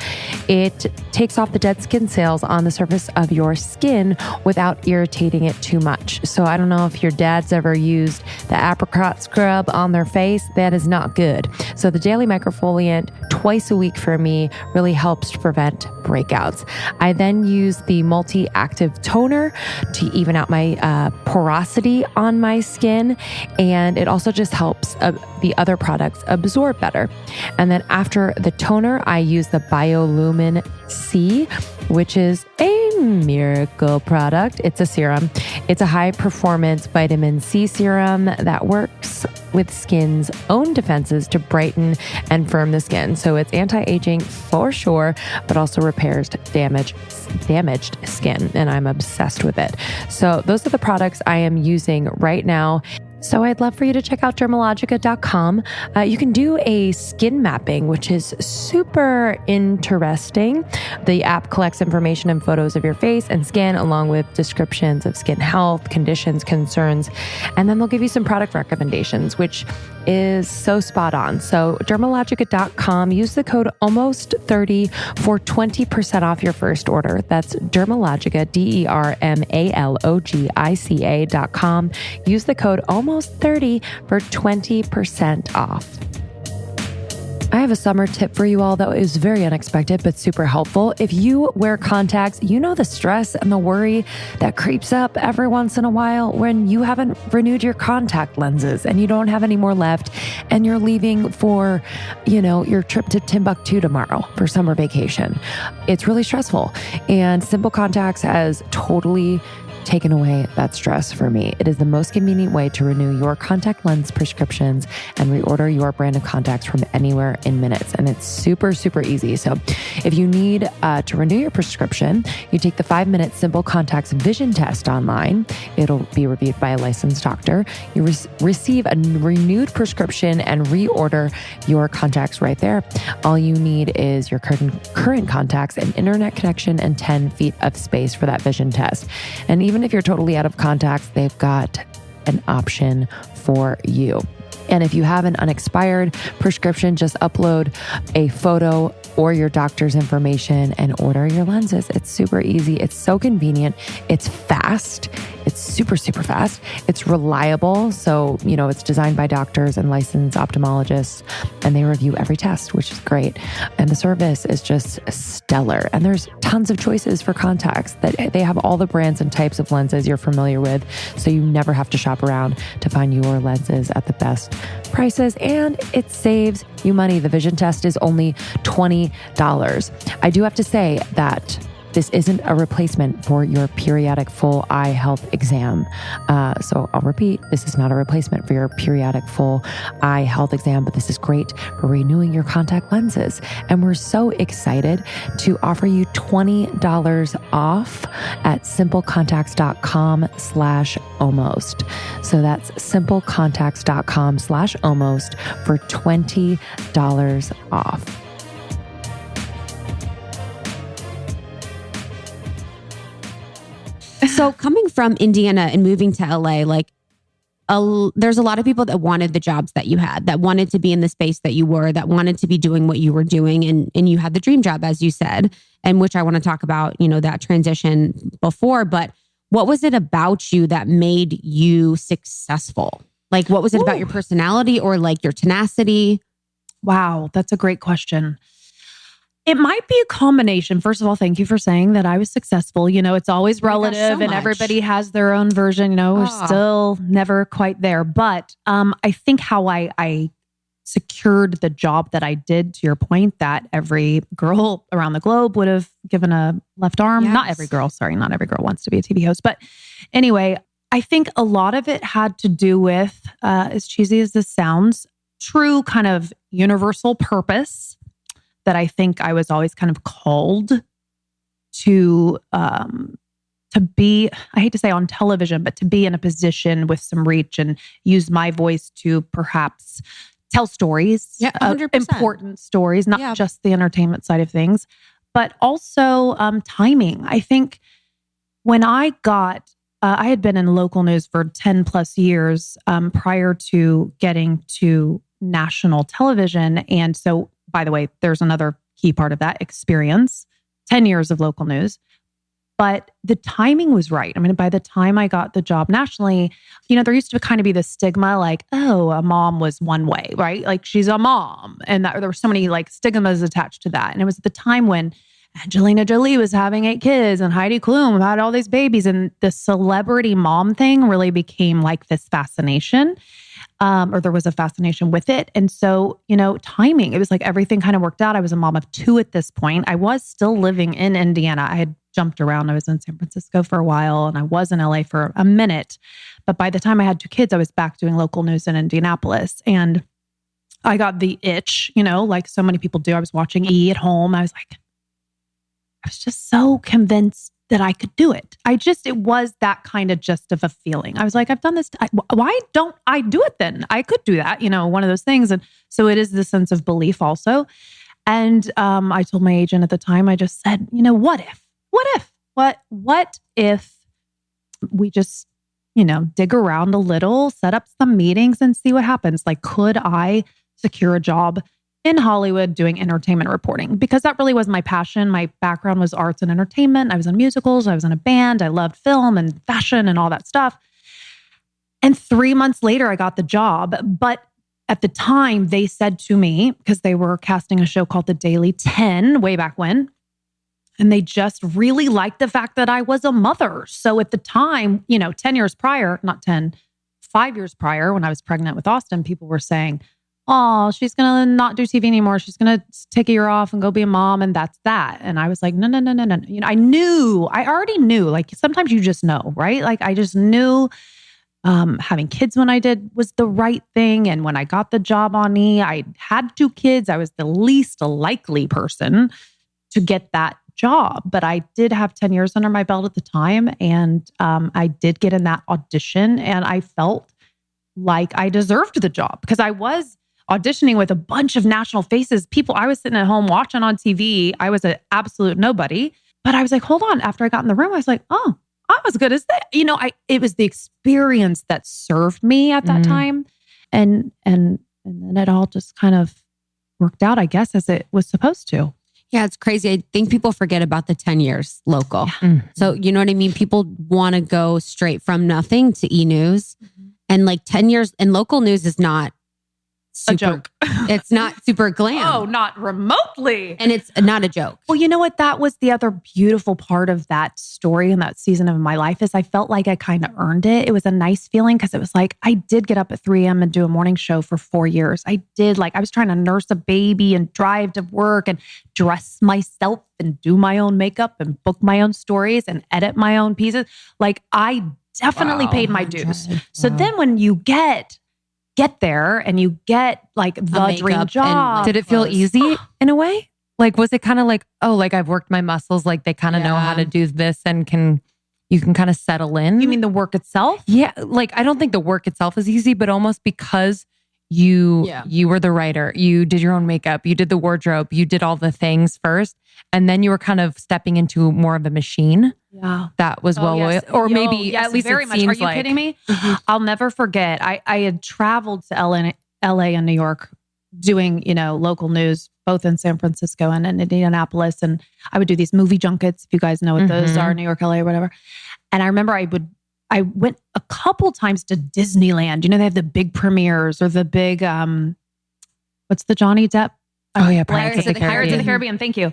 It takes off the dead skin cells on the surface of your skin without irritating it too much. So I don't know if your dad's ever used the apricot scrub on their face. That is not good. So the daily microfoliant twice a week for me really helps to prevent breakouts. I then use the multi-active toner to even out my porosity on my skin. And it also just helps the other products absorb better. And then after the toner, I use the Biolumin C, which is a miracle product. It's a serum. It's a high performance vitamin C serum that works with skin's own defenses to brighten and firm the skin. So it's anti-aging for sure, but also repairs damaged skin. And I'm obsessed with it. So those are the products I am using right now. So I'd love for you to check out dermalogica.com. You can do a skin mapping, which is super interesting. The app collects information and photos of your face and skin, along with descriptions of skin health, conditions, concerns, and then they'll give you some product recommendations, which is so spot on. So dermalogica.com, use the code almost30 for 20% off your first order. That's Dermalogica, DERMALOGICA.com. Use the code almost30 for 20% off. I have a summer tip for you all that is very unexpected, but super helpful. If you wear contacts, you know the stress and the worry that creeps up every once in a while when you haven't renewed your contact lenses and you don't have any more left and you're leaving for, your trip to Timbuktu tomorrow for summer vacation. It's really stressful. And Simple Contacts has totally taken away that stress for me. It is the most convenient way to renew your contact lens prescriptions and reorder your brand of contacts from anywhere in minutes. And it's super, super easy. So if you need to renew your prescription, you take the 5-minute Simple Contacts vision test online. It'll be reviewed by a licensed doctor. You receive a renewed prescription and reorder your contacts right there. All you need is your current contacts, an internet connection, and 10 feet of space for that vision test. And even if you're totally out of contacts, they've got an option for you. And if you have an unexpired prescription, just upload a photo or your doctor's information and order your lenses. It's super easy. It's so convenient. It's fast. It's super, super fast. It's reliable. So, it's designed by doctors and licensed ophthalmologists, and they review every test, which is great. And the service is just stellar. And there's tons of choices for contacts. That they have all the brands and types of lenses you're familiar with. So you never have to shop around to find your lenses at the best prices, and it saves you money. The vision test is only $20. I do have to say that this isn't a replacement for your periodic full eye health exam. So I'll repeat, this is not a replacement for your periodic full eye health exam, but this is great for renewing your contact lenses. And we're so excited to offer you $20 off at simplecontacts.com/almost. So that's simplecontacts.com/almost for $20 off. So coming from Indiana and moving to LA, there's a lot of people that wanted the jobs that you had, that wanted to be in the space that you were, that wanted to be doing what you were doing. And you had the dream job, as you said, and which I want to talk about, that transition before. But what was it about you that made you successful? Like, what was it about your personality or like your tenacity? Wow, that's a great question. It might be a combination. First of all, thank you for saying that I was successful. It's always relative and everybody has their own version. We're still never quite there. But I think how I secured the job that I did, to your point, that every girl around the globe would have given a left arm. Yes. Not every girl wants to be a TV host. But anyway, I think a lot of it had to do with, as cheesy as this sounds, true kind of universal purpose that I think I was always kind of called to be, I hate to say on television, but to be in a position with some reach and use my voice to perhaps tell stories, 100%. Important stories, not just the entertainment side of things, but also timing. I think when I had been in local news for 10 plus years prior to getting to national television. And so, by the way, there's another key part of that experience, 10 years of local news. But the timing was right. I mean, by the time I got the job nationally, there used to kind of be this stigma like, oh, a mom was one way, right? Like she's a mom. And there were so many like stigmas attached to that. And it was at the time when Angelina Jolie was having 8 kids and Heidi Klum had all these babies. And the celebrity mom thing really became like this fascination. Or there was a fascination with it. And so, timing, it was like everything kind of worked out. I was a mom of 2 at this point. I was still living in Indiana. I had jumped around. I was in San Francisco for a while and I was in LA for a minute. But by the time I had 2 kids, I was back doing local news in Indianapolis. And I got the itch, like so many people do. I was watching E! At home. I was just so convinced that I could do it. It was that kind of just of a feeling. I was like, I've done this. Why don't I do it then? I could do that, one of those things. And so it is the sense of belief also. And I told my agent at the time, I just said, what if we just, dig around a little, set up some meetings and see what happens? Like, could I secure a job in Hollywood doing entertainment reporting? Because that really was my passion. My background was arts and entertainment. I was in musicals. I was in a band. I loved film and fashion and all that stuff. And 3 months later, I got the job. But at the time, they said to me, because they were casting a show called The Daily 10 way back when, and they just really liked the fact that I was a mother. So at the time, 10 years prior, not 10, 5 years prior, when I was pregnant with Austin, people were saying, oh, she's going to not do TV anymore. She's going to take a year off and go be a mom. And that's that. And I was like, no. I already knew, like sometimes you just know, right? Like I just knew having kids when I did was the right thing. And when I got the job on E! I had 2 kids. I was the least likely person to get that job. But I did have 10 years under my belt at the time. And I did get in that audition and I felt like I deserved the job because I was auditioning with a bunch of national faces. People, I was sitting at home watching on TV. I was an absolute nobody, but I was like, hold on. After I got in the room, I was like, oh, I'm as good as that. It was the experience that served me at that time. And then it all just kind of worked out, I guess, as it was supposed to. Yeah, it's crazy. I think people forget about the 10 years local. Yeah. So, you know what I mean? People want to go straight from nothing to E! News. And like 10 years in local news is not super, a joke. It's not super glam. Oh, not remotely. And it's not a joke. Well, you know what? That was the other beautiful part of that story and that season of my life is I felt like I kind of earned it. It was a nice feeling because it was like, I did get up at 3 a.m. and do a morning show for 4 years. I was trying to nurse a baby and drive to work and dress myself and do my own makeup and book my own stories and edit my own pieces. Like I definitely paid my dues. Wow. So then when you get there and you get like the dream job. Did it feel easy in a way? Like, was it kind of like, oh, like I've worked my muscles, like they kind of know how to do this and you can kind of settle in? You mean the work itself? Yeah. Like, I don't think the work itself is easy, but almost because you were the writer, you did your own makeup, you did the wardrobe, you did all the things first. And then you were kind of stepping into more of a machine. Yeah. that was well yes. or maybe at least very it much. seems Are you like. kidding me? I'll never forget. I had traveled to LA and New York doing, local news, both in San Francisco and in Indianapolis. And I would do these movie junkets, if you guys know what those are, New York, LA, or whatever. And I remember I went a couple times to Disneyland. They have the big premieres or the big, what's the Johnny Depp? Oh yeah, Pirates of the Caribbean. Pirates of the Caribbean. Thank you.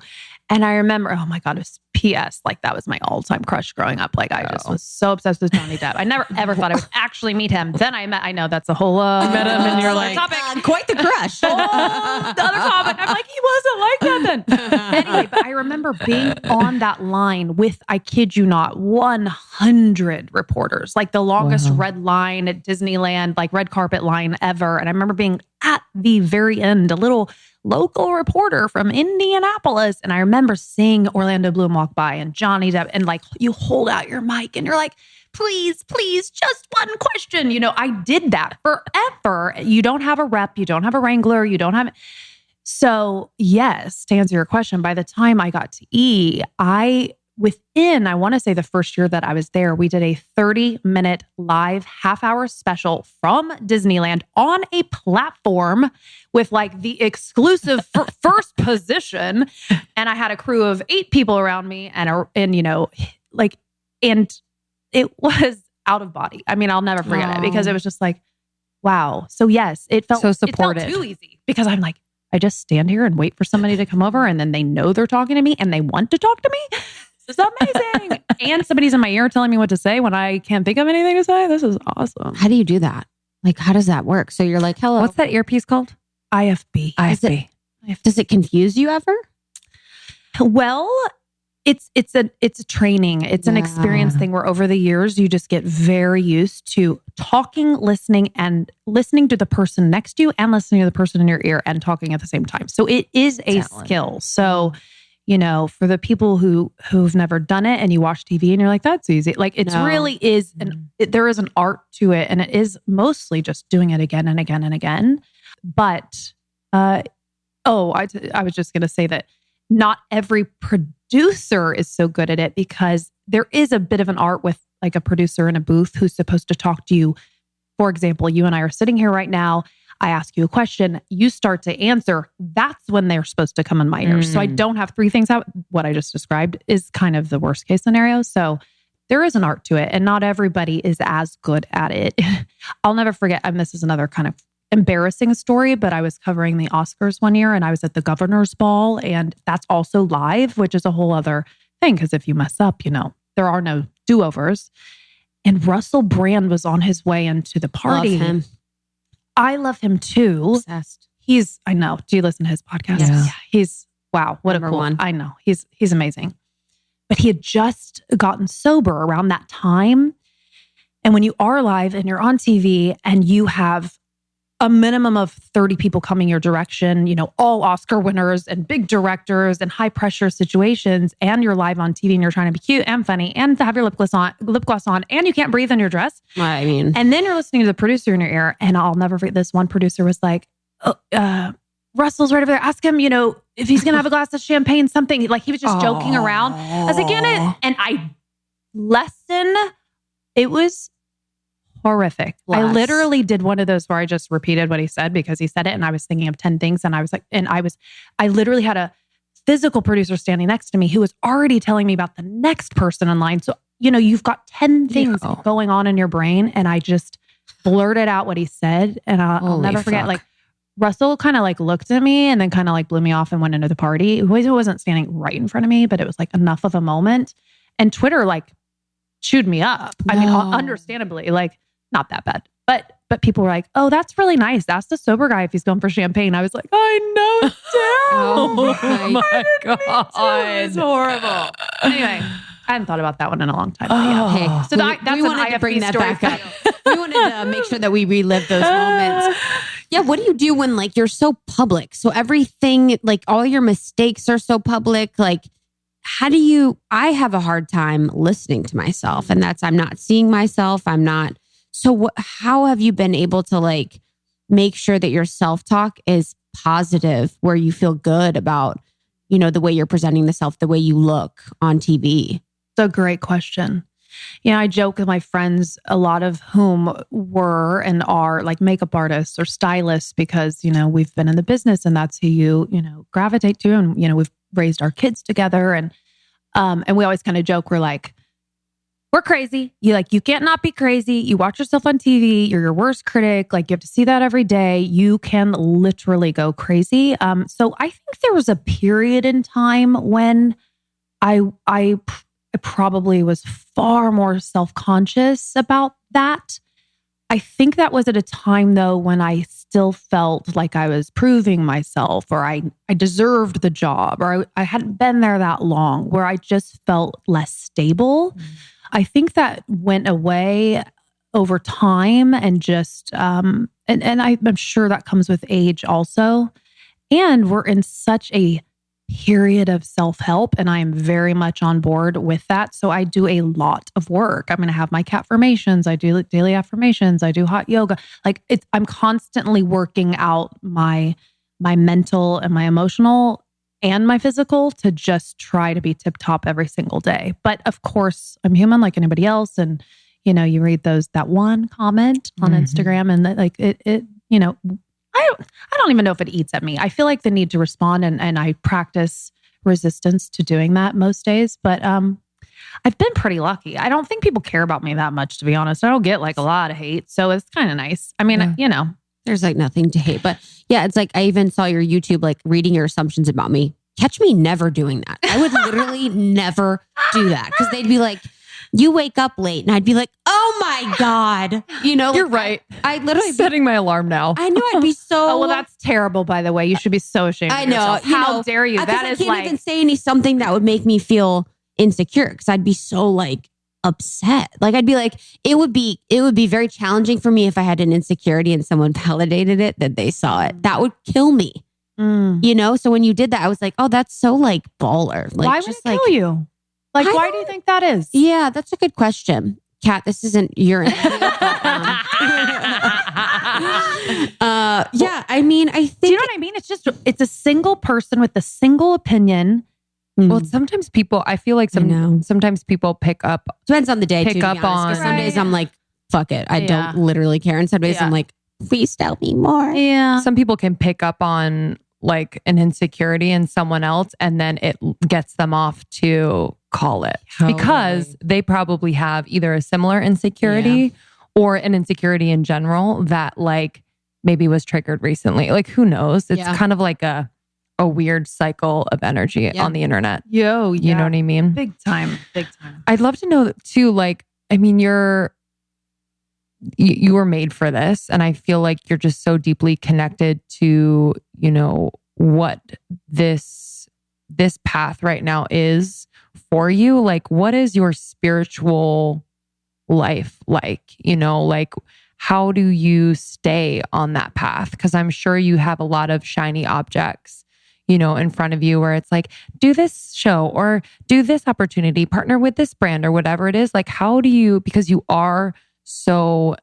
And I remember, oh my God, it was P.S. Like that was my all-time crush growing up. Like I just was so obsessed with Johnny Depp. I never ever thought I would actually meet him. Then I know that's a whole met him and you're like, topic. Quite the crush. The other topic. I'm like, he wasn't like that then. Anyway, but I remember being on that line with, I kid you not, 100 reporters, like the longest red line at Disneyland, like red carpet line ever. And I remember being at the very end, a little local reporter from Indianapolis. And I remember seeing Orlando Bloom walk by and Johnny Depp, and like you hold out your mic and you're like, please, just one question. I did that forever. You don't have a rep, you don't have a wrangler, you don't have. So yes, to answer your question, by the time I got to E, I want to say the first year that I was there, we did a 30-minute live half-hour special from Disneyland on a platform with like the exclusive first position. And I had a crew of 8 people around me and it was out of body. I mean, I'll never forget it because it was just like, wow. So yes, it felt so supported. It felt too easy because I'm like, I just stand here and wait for somebody to come over and then they know they're talking to me and they want to talk to me. This is amazing. And somebody's in my ear telling me what to say when I can't think of anything to say. This is awesome. How do you do that? Like, how does that work? So you're like, hello. What's that earpiece called? IFB. Does it confuse you ever? Well, it's a training. It's an experience thing where over the years, you just get very used to talking, listening to the person next to you and listening to the person in your ear and talking at the same time. So it is a skill. So, for the people who've never done it and you watch TV and you're like, that's easy. Like it really is. There is an art to it, and it is mostly just doing it again and again and again. But, I was just going to say that not every producer is so good at it because there is a bit of an art with like a producer in a booth who's supposed to talk to you. For example, you and I are sitting here right now. I ask you a question, you start to answer. That's when they're supposed to come in my ears. So I don't have 3 things out. What I just described is kind of the worst case scenario. So there is an art to it and not everybody is as good at it. I'll never forget, and this is another kind of embarrassing story, but I was covering the Oscars one year and I was at the governor's ball, and that's also live, which is a whole other thing. Because if you mess up, there are no do-overs. And Russell Brand was on his way into the party. Love him. I love him too. Obsessed. I know. Do you listen to his podcast? Yes. Yeah. He's, wow, what Number a cool one. I know. He's amazing. But he had just gotten sober around that time. And when you are live and you're on TV and you have a minimum of 30 people coming your direction, all Oscar winners and big directors and high pressure situations, and you're live on TV and you're trying to be cute and funny and to have your lip gloss on, and you can't breathe in your dress. I mean, and then you're listening to the producer in your ear, and I'll never forget this one producer was like, Russell's right over there. Ask him, if he's going to have a glass of champagne, something like he was just joking around. I was like, and it was horrific. Bless. I literally did one of those where I just repeated what he said because he said it and I was thinking of 10 things and I was like, I literally had a physical producer standing next to me who was already telling me about the next person in line. So, you've got 10 things going on in your brain, and I just blurted out what he said, and I'll never forget, like Russell kind of like looked at me and then kind of like blew me off and went into the party. He wasn't standing right in front of me, but it was like enough of a moment. And Twitter like chewed me up. I mean, understandably, like not that bad, but people were like, "Oh, that's really nice. Ask the sober guy if he's going for champagne." I was like, "I know, too." Oh my God, it's horrible. Anyway, I hadn't thought about that one in a long time. Hey, so that's we wanted to bring that back up. We wanted to make sure that we relive those moments. Yeah, what do you do when like you're so public? So everything, like all your mistakes are so public. Like, I have a hard time listening to myself, and I'm not seeing myself. So how have you been able to like make sure that your self-talk is positive, where you feel good about, the way you're presenting the self, the way you look on TV? a great question. I joke with my friends, a lot of whom were and are like makeup artists or stylists because, we've been in the business and that's who you gravitate to. And, we've raised our kids together. And we always kind of joke, we're like, we're crazy. You can't not be crazy. You watch yourself on TV. You're your worst critic. Like you have to see that every day. You can literally go crazy. So I think there was a period in time when I probably was far more self-conscious about that. I think that was at a time though, when I still felt like I was proving myself or I deserved the job or I hadn't been there that long, where I just felt less stable. I think that went away over time and just, and I'm sure that comes with age also. And we're in such a period of self-help and I am very much on board with that. So I do a lot of work. I'm going to have my cat formations. I do daily affirmations. I do hot yoga. I'm constantly working out my mental and my emotional and my physical to just try to be tip top every single day. But of course, I'm human like anybody else. And, you read that one comment on Instagram and I don't even know if it eats at me. I feel like the need to respond and I practice resistance to doing that most days. But I've been pretty lucky. I don't think people care about me that much, to be honest. I don't get like a lot of hate. So it's kind of nice. I mean, There's like nothing to hate. But yeah, it's like I even saw your YouTube, like reading your assumptions about me. Catch me never doing that. I would literally never do that because they'd be like, you wake up late. And I'd be like, oh my God. You're right. I literally setting my alarm now. I know I'd be so. Oh, well, that's terrible, by the way. You should be so ashamed of yourself. How dare you? That is I can't even say something that would make me feel insecure because I'd be so like upset. Like I'd be like, it would be very challenging for me if I had an insecurity and someone validated it, that they saw it. That would kill me. So when you did that, I was like, oh, that's so like baller. Like, why would it kill you? Like, why do you think that is? Yeah, that's a good question. Catt, this isn't your interview. Yeah, I mean, I think... Do you know what I mean? It's a single person with a single opinion. Well, sometimes people, I feel like sometimes people pick up... Depends on the day, pick up on... Some days I'm like, fuck it. I don't literally care. And some days I'm like, please tell me more. Yeah. Some people can pick up on like an insecurity in someone else and then it gets them off to call it because they probably have either a similar insecurity or an insecurity in general that like maybe was triggered recently. Like who knows? It's kind of like a weird cycle of energy on the internet. You know what I mean? Big time. I'd love to know too, like, I mean, you were made for this. And I feel like you're just so deeply connected to, what this path right now is for you. Like, what is your spiritual life like? Like, how do you stay on that path? Because I'm sure you have a lot of shiny objects, in front of you where it's like, do this show or do this opportunity, partner with this brand or whatever it is. Like, how do you, because you are so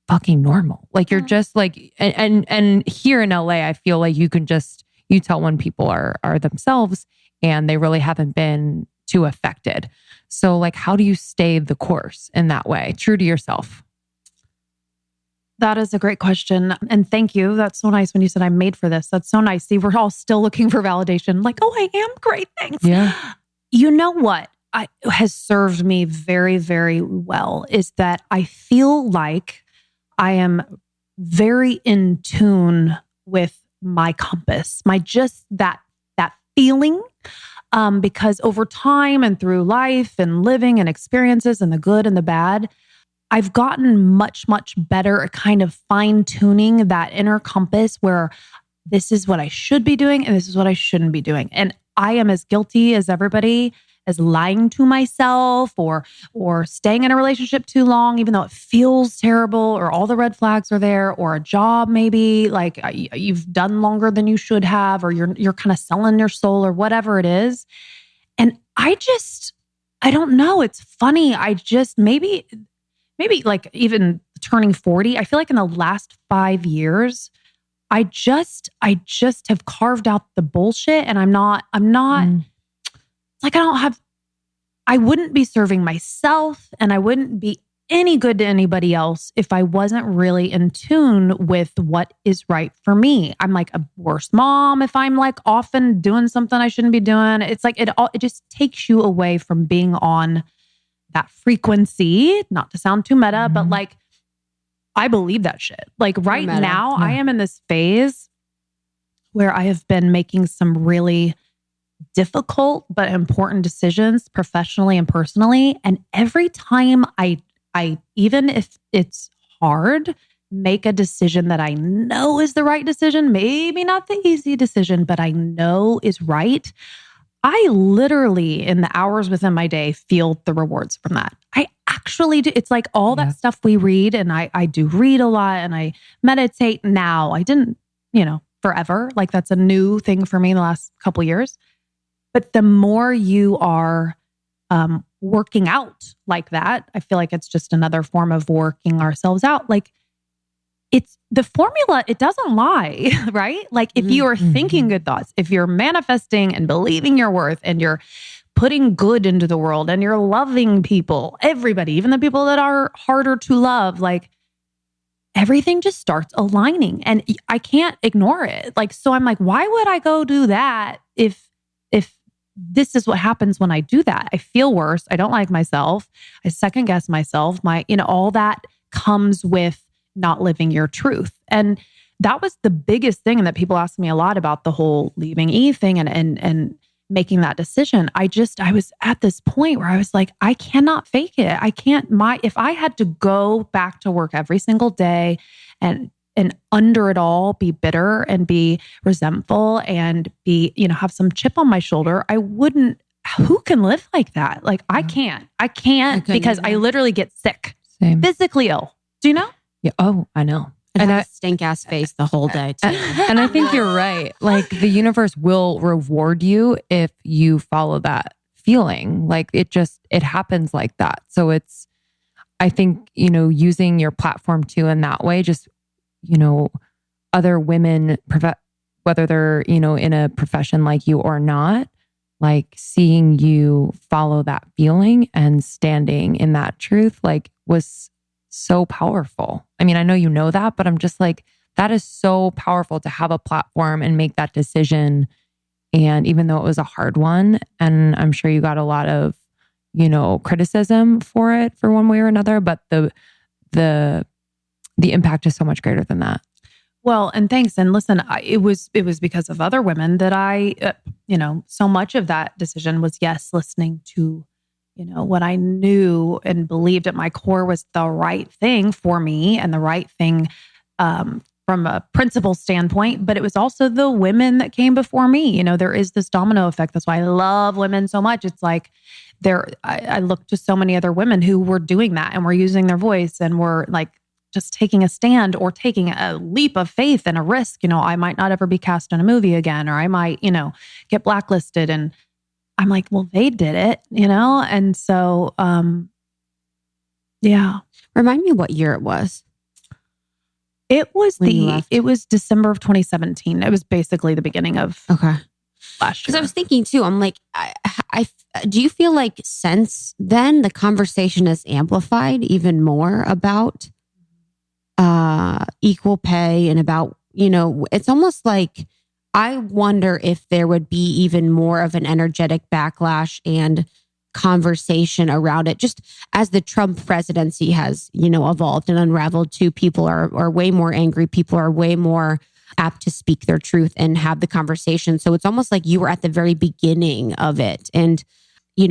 fucking normal. Like you're just like, and here in LA, I feel like you tell when people are themselves and they really haven't been too affected. So like, how do you stay the course in that way? True to yourself. That is a great question. And thank you. That's so nice when you said I'm made for this. That's so nice. See, we're all still looking for validation. Like, oh, I am great. Thanks. Yeah. You know what has served me very, very well is that I feel like I am very in tune with my compass, that feeling. Because over time and through life and living and experiences and the good and the bad, I've gotten much, much better at kind of fine tuning that inner compass where this is what I should be doing and this is what I shouldn't be doing. And I am as guilty as everybody as lying to myself or staying in a relationship too long, even though it feels terrible or all the red flags are there, or a job maybe like you've done longer than you should have, or you're kind of selling your soul or whatever it is. And I don't know. It's funny. I just maybe like even turning 40, I feel like in the last 5 years, I just have carved out the bullshit and I'm not like, I I wouldn't be serving myself and I wouldn't be any good to anybody else if I wasn't really in tune with what is right for me. I'm like a worse mom if I'm like often doing something I shouldn't be doing. It's like it just takes you away from being on that frequency, not to sound too meta, but like I believe that shit. Like right now, I am in this phase where I have been making some really difficult but important decisions professionally and personally. And every time I even if it's hard, make a decision that I know is the right decision, maybe not the easy decision, but I know is right. I literally, in the hours within my day, feel the rewards from that. I actually do. It's like all that stuff we read, and I do read a lot and I meditate now. I didn't, forever. Like that's a new thing for me in the last couple of years. But the more you are working out like that, I feel like it's just another form of working ourselves out. Like it's the formula, it doesn't lie, right? Like if you are thinking good thoughts, if you're manifesting and believing your worth and you're putting good into the world and you're loving people, everybody, even the people that are harder to love, like everything just starts aligning and I can't ignore it. Like, so I'm like, why would I go do that if this is what happens when I do that? I feel worse. I don't like myself. I second guess myself. All that comes with not living your truth. And that was the biggest thing that people ask me a lot about the whole leaving E thing and making that decision. I was at this point where I was like, I cannot fake it. I can't, if I had to go back to work every single day and under it all be bitter and be resentful and be, have some chip on my shoulder, I wouldn't, who can live like that? Like I can't because I literally get sick, physically ill. Do you know? Yeah. Oh, I know. And I stink ass face the whole day too. And I think you're right. Like the universe will reward you if you follow that feeling. Like it happens like that. So I think, using your platform too in that way, just, other women, whether they're, in a profession like you or not, like seeing you follow that feeling and standing in that truth, like was so powerful. I mean, I know you know that, but I'm just like, that is so powerful to have a platform and make that decision. And even though it was a hard one, and I'm sure you got a lot of, criticism for it for one way or another, but the impact is so much greater than that. Well, and thanks. And listen, it was because of other women that I, so much of that decision was listening to, what I knew and believed at my core was the right thing for me and the right thing from a principle standpoint. But it was also the women that came before me. There is this domino effect. That's why I love women so much. It's like I look to so many other women who were doing that and were using their voice and were like, just taking a stand or taking a leap of faith and a risk. I might not ever be cast in a movie again, or I might, get blacklisted. And I'm like, well, they did it, And so, yeah. Remind me what year it was. It was December of 2017. It was basically the beginning of last year. Because I was thinking too, I'm like, I do you feel like since then the conversation has amplified even more about equal pay and about, it's almost like I wonder if there would be even more of an energetic backlash and conversation around it, just as the Trump presidency has, evolved and unraveled too. People are way more angry. People are way more apt to speak their truth and have the conversation. So it's almost like you were at the very beginning of it. And,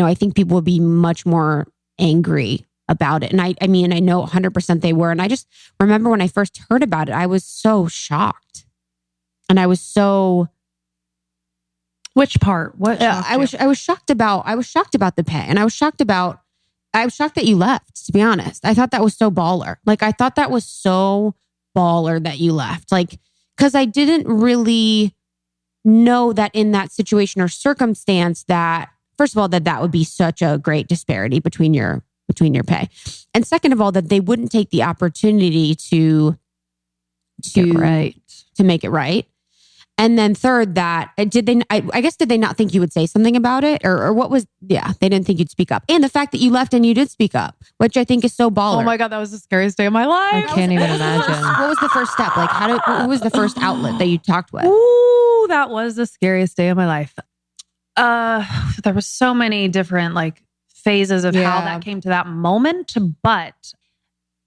I think people would be much more angry about it. And I mean, I know 100% they were. And I just remember when I first heard about it, I was so shocked. And I was so... Which part? What? I was shocked about the pay. And I was shocked that you left, to be honest. I thought that was so baller. Like, I thought that was so baller that you left. Like, because I didn't really know that in that situation or circumstance that, first of all, that would be such a great disparity between your pay. And second of all, that they wouldn't take the opportunity to make it right. And then third, that did they? I guess did they not think you would say something about it, or what was? Yeah, they didn't think you'd speak up. And the fact that you left and you did speak up, which I think is so baller. Oh my God, that was the scariest day of my life. I can't even imagine. What was the first step? Like, who was the first outlet that you talked with? Ooh, that was the scariest day of my life. There were so many different like phases of how that came to that moment, but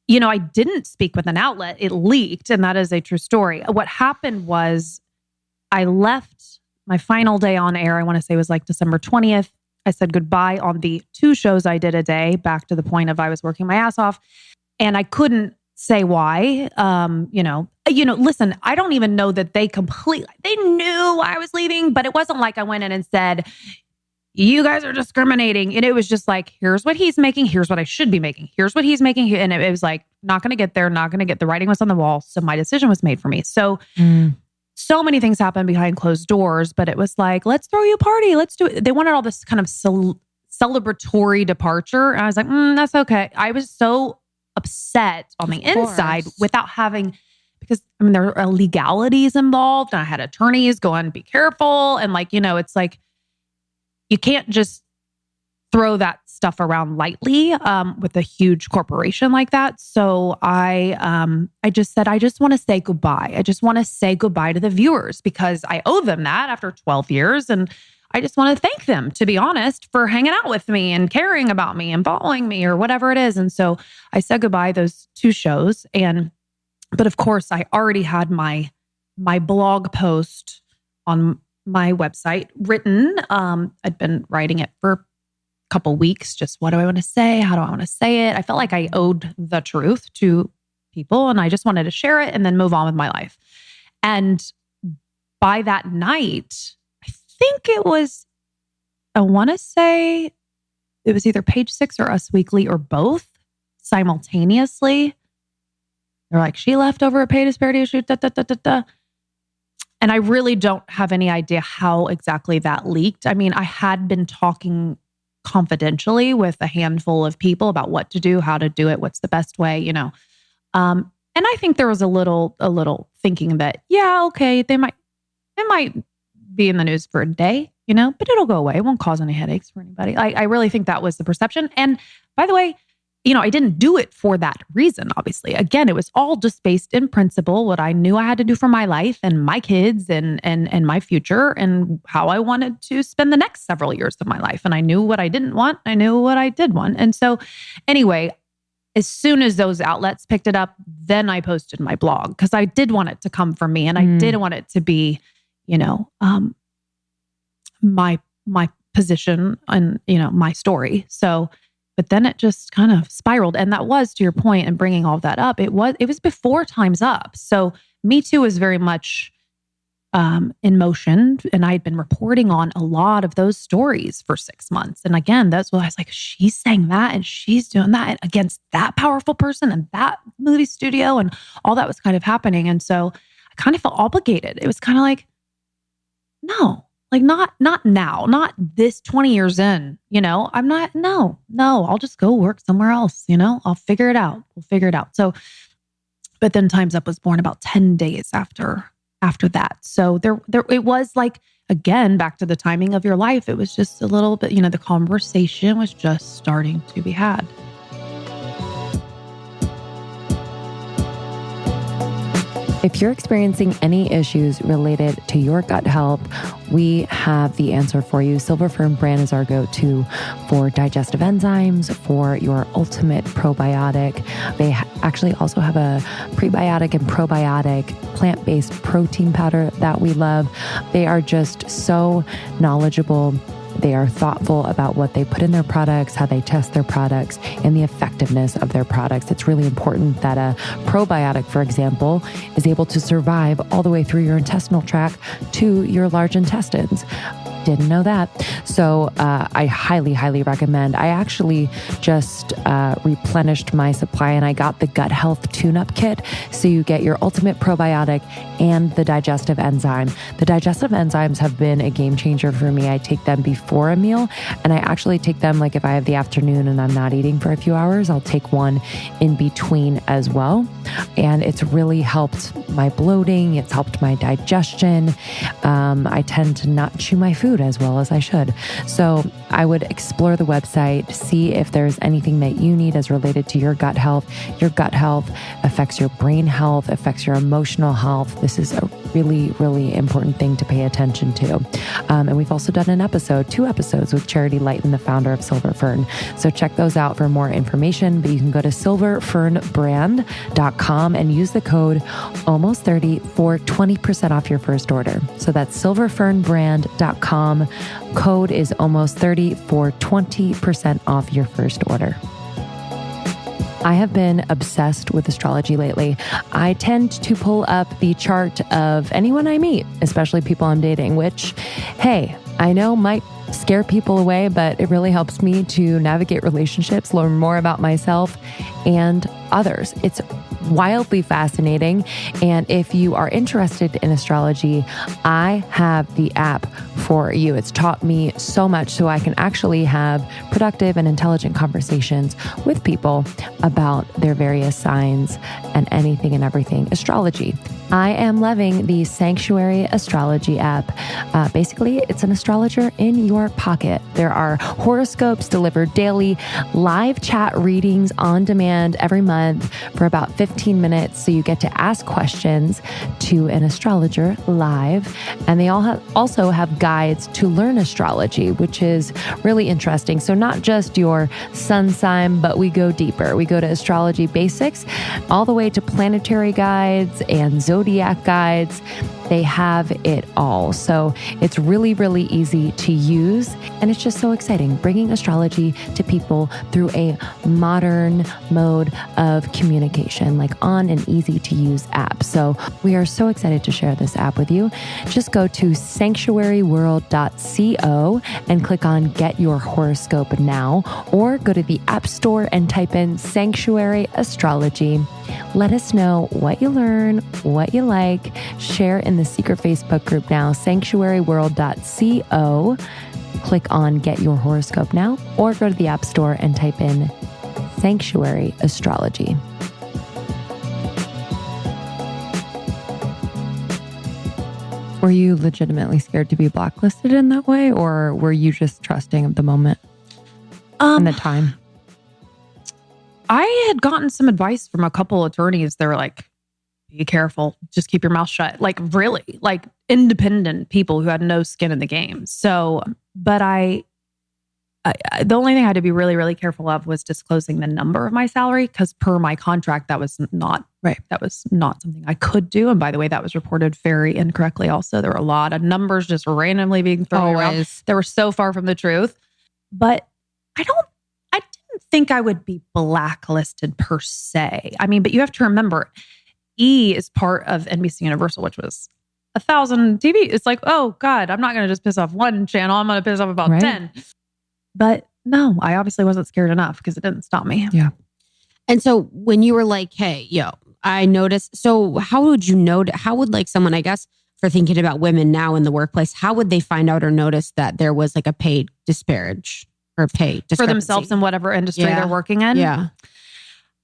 I didn't speak with an outlet. It leaked, and that is a true story. What happened was I left my final day on air. I want to say it was like December 20th. I said goodbye on the 2 shows I did a day, back to the point of I was working my ass off, and I couldn't say why. Listen, I don't even know that they knew I was leaving, but it wasn't like I went in and said, you guys are discriminating. And it was just like, here's what he's making. Here's what I should be making. Here's what he's making. And it was like, not going to get there, the writing was on the wall. So my decision was made for me. So, so many things happened behind closed doors, but it was like, let's throw you a party. Let's do it. They wanted all this kind of celebratory departure. And I was like, that's okay. I was so upset on the inside without having, because there are legalities involved, and I had attorneys going, be careful. And it's like, you can't just throw that stuff around lightly with a huge corporation like that. So I just said, I just want to say goodbye. I just want to say goodbye to the viewers because I owe them that after 12 years. And I just want to thank them, to be honest, for hanging out with me and caring about me and following me or whatever it is. And so I said goodbye those 2 shows. But of course, I already had my blog post on my website written. I'd been writing it for a couple weeks. Just what do I want to say? How do I want to say it? I felt like I owed the truth to people, and I just wanted to share it and then move on with my life. And by that night, I think it was, I want to say it was either Page Six or Us Weekly or both simultaneously. They're like, she left over a pay disparity issue, And I really don't have any idea how exactly that leaked. I mean, I had been talking confidentially with a handful of people about what to do, how to do it, what's the best way, And I think there was a little thinking that, yeah, okay, it might be in the news for a day, but it'll go away. It won't cause any headaches for anybody. I really think that was the perception. And by the way, I didn't do it for that reason, obviously. Again, it was all just based in principle, what I knew I had to do for my life and my kids and my future and how I wanted to spend the next several years of my life. And I knew what I didn't want. I knew what I did want. And so anyway, as soon as those outlets picked it up, then I posted my blog because I did want it to come from me. And I did want it to be, my position and, my story. So, but then it just kind of spiraled. And that was, to your point, and bringing all that up, it was before Time's Up. So Me Too was very much in motion. And I had been reporting on a lot of those stories for 6 months. And again, that's what I was like, she's saying that and she's doing that against that powerful person and that movie studio and all that was kind of happening. And so I kind of felt obligated. It was kind of like, no. Like not now, not this 20 years in, I'm not, no, I'll just go work somewhere else, I'll figure it out. We'll figure it out. So, but then Time's Up was born about 10 days after that. So there, it was like, again, back to the timing of your life. It was just a little bit, the conversation was just starting to be had. If you're experiencing any issues related to your gut health, we have the answer for you. Silver Fern brand is our go-to for digestive enzymes, for your ultimate probiotic. They actually also have a prebiotic and probiotic plant-based protein powder that we love. They are just so knowledgeable. They are thoughtful about what they put in their products, how they test their products, and the effectiveness of their products. It's really important that a probiotic, for example, is able to survive all the way through your intestinal tract to your large intestines. Didn't know that. So I highly, highly recommend. I actually just replenished my supply and I got the gut health tune-up kit. So you get your ultimate probiotic and the digestive enzyme. The digestive enzymes have been a game changer for me. I take them before a meal and I actually take them like if I have the afternoon and I'm not eating for a few hours, I'll take one in between as well. And it's really helped my bloating. It's helped my digestion. I tend to not chew my food as well as I should. So I would explore the website, see if there's anything that you need as related to your gut health. Your gut health affects your brain health, affects your emotional health. This is a really, really important thing to pay attention to. And we've also done two episodes with Charity Lighton, the founder of Silver Fern. So check those out for more information, but you can go to silverfernbrand.com and use the code almost30 for 20% off your first order. So that's silverfernbrand.com. Code is almost30 for 20% off your first order. I have been obsessed with astrology lately. I tend to pull up the chart of anyone I meet, especially people I'm dating, which, hey, I know might scare people away, but it really helps me to navigate relationships, learn more about myself and others. It's wildly fascinating. And if you are interested in astrology, I have the app for you. It's taught me so much so I can actually have productive and intelligent conversations with people about their various signs and anything and everything astrology. I am loving the Sanctuary Astrology app. Basically, it's an astrologer in your pocket. There are horoscopes delivered daily, live chat readings on demand every month for about 15 minutes. So you get to ask questions to an astrologer live. And they also have guides to learn astrology, which is really interesting. So not just your sun sign, but we go deeper. We go to astrology basics all the way to planetary guides and zodiac guides. They have it all. So it's really, really easy to use. And it's just so exciting, bringing astrology to people through a modern mode of communication, like on an easy to use app. So we are so excited to share this app with you. Just go to sanctuaryworld.co and click on Get Your Horoscope Now, or go to the App Store and type in Sanctuary Astrology. Let us know what you learn, what you like. Share in the secret Facebook group now, sanctuaryworld.co. Click on Get Your Horoscope Now, or go to the App Store and type in Sanctuary Astrology. Were you legitimately scared to be blacklisted in that way, or were you just trusting of the moment and the time? I had gotten some advice from a couple attorneys. They were like, be careful, just keep your mouth shut. Like really, like independent people who had no skin in the game. So, but I the only thing I had to be really, really careful of was disclosing the number of my salary, because per my contract, that was not right. That was not something I could do. And by the way, that was reported very incorrectly. Also, there were a lot of numbers just randomly being thrown around. They were so far from the truth. But I didn't think I would be blacklisted per se. I mean, but you have to remember, E is part of NBC Universal, which was 1,000 TV. It's like, oh God, I'm not going to just piss off one channel. I'm going to piss off about 10. But no, I obviously wasn't scared enough because it didn't stop me. Yeah. And so when you were like, hey, I noticed. So how would you know? How would like someone, I guess, for thinking about women now in the workplace, how would they find out or notice that there was like a pay disparage or pay discrepancy for themselves in whatever industry they're working in? Yeah.